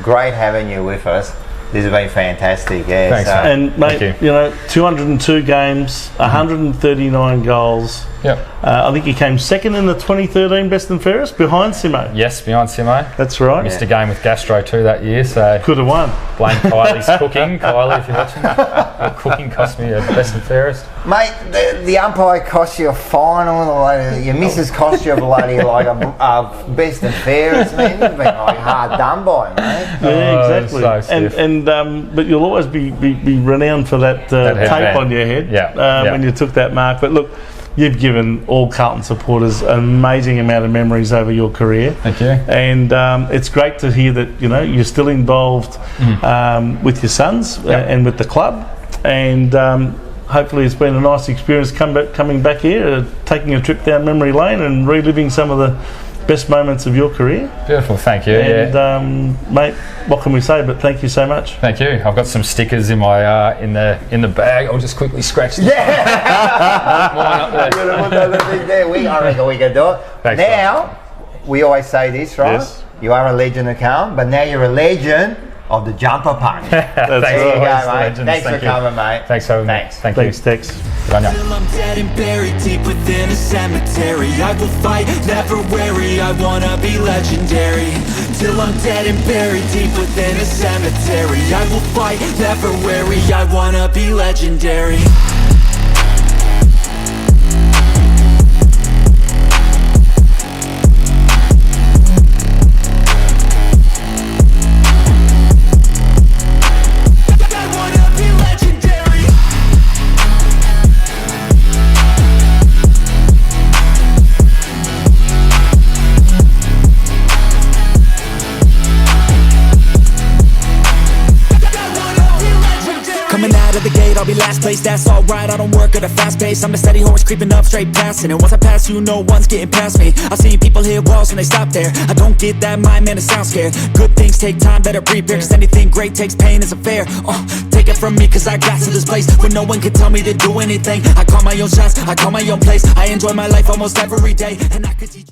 Speaker 2: Great having you with us. This has been fantastic. Yeah.
Speaker 3: Thanks,
Speaker 4: and mate, 202 games, 139 goals.
Speaker 3: Yep.
Speaker 4: I think he came second in the 2013 Best and Fairest, behind Simo.
Speaker 3: Yes, behind Simo.
Speaker 4: That's right.
Speaker 3: Missed a game with Gastro too that year, so
Speaker 4: could have won.
Speaker 3: Blame Kylie's cooking. Kylie, if you're watching, your cooking cost me a Best and Fairest.
Speaker 2: Mate, the umpire cost you a final. Your missus cost you a bloody a Best and Fairest. Man, you've been hard done by, mate.
Speaker 4: Yeah, exactly.
Speaker 3: So stiff.
Speaker 4: But you'll always be renowned for that tape on your head. When you took that mark. But look, you've given all Carlton supporters an amazing amount of memories over your career.
Speaker 3: Thank you.
Speaker 4: And it's great to hear that you're still involved with your sons and with the club. And hopefully it's been a nice experience coming back here, taking a trip down memory lane and reliving some of the best moments of your career.
Speaker 3: Beautiful, thank you.
Speaker 4: And mate, what can we say? But thank you so much.
Speaker 3: Thank you. I've got some stickers in my in the bag. I'll just quickly scratch them.
Speaker 2: Mine up there. I reckon we can do it.
Speaker 3: Thanks,
Speaker 2: now, we always say this, right?
Speaker 4: Yes.
Speaker 2: You are a legend of Carlton, but now you're a legend of the jumper punch.
Speaker 3: Thanks,
Speaker 2: there you go, mate. Thanks for coming, mate.
Speaker 3: Thanks for having me.
Speaker 4: Thanks, Tex.
Speaker 1: Till I'm dead and buried deep within a cemetery, I will fight, never weary, I wanna be legendary. Till I'm dead and buried deep within a cemetery, I will fight, never weary, I wanna be legendary. I'll be last place, that's alright, I don't work at a fast pace. I'm a steady horse creeping up, straight passing. And once I pass you, no one's getting past me. I see people hit walls and they stop there. I don't get that mind, man, it sounds scared. Good things take time, better prepare, cause anything great takes pain, isn't fair. Take it from me, cause I got to this place where no one can tell me to do anything. I call my own shots, I call my own place. I enjoy my life almost every day, and I could teach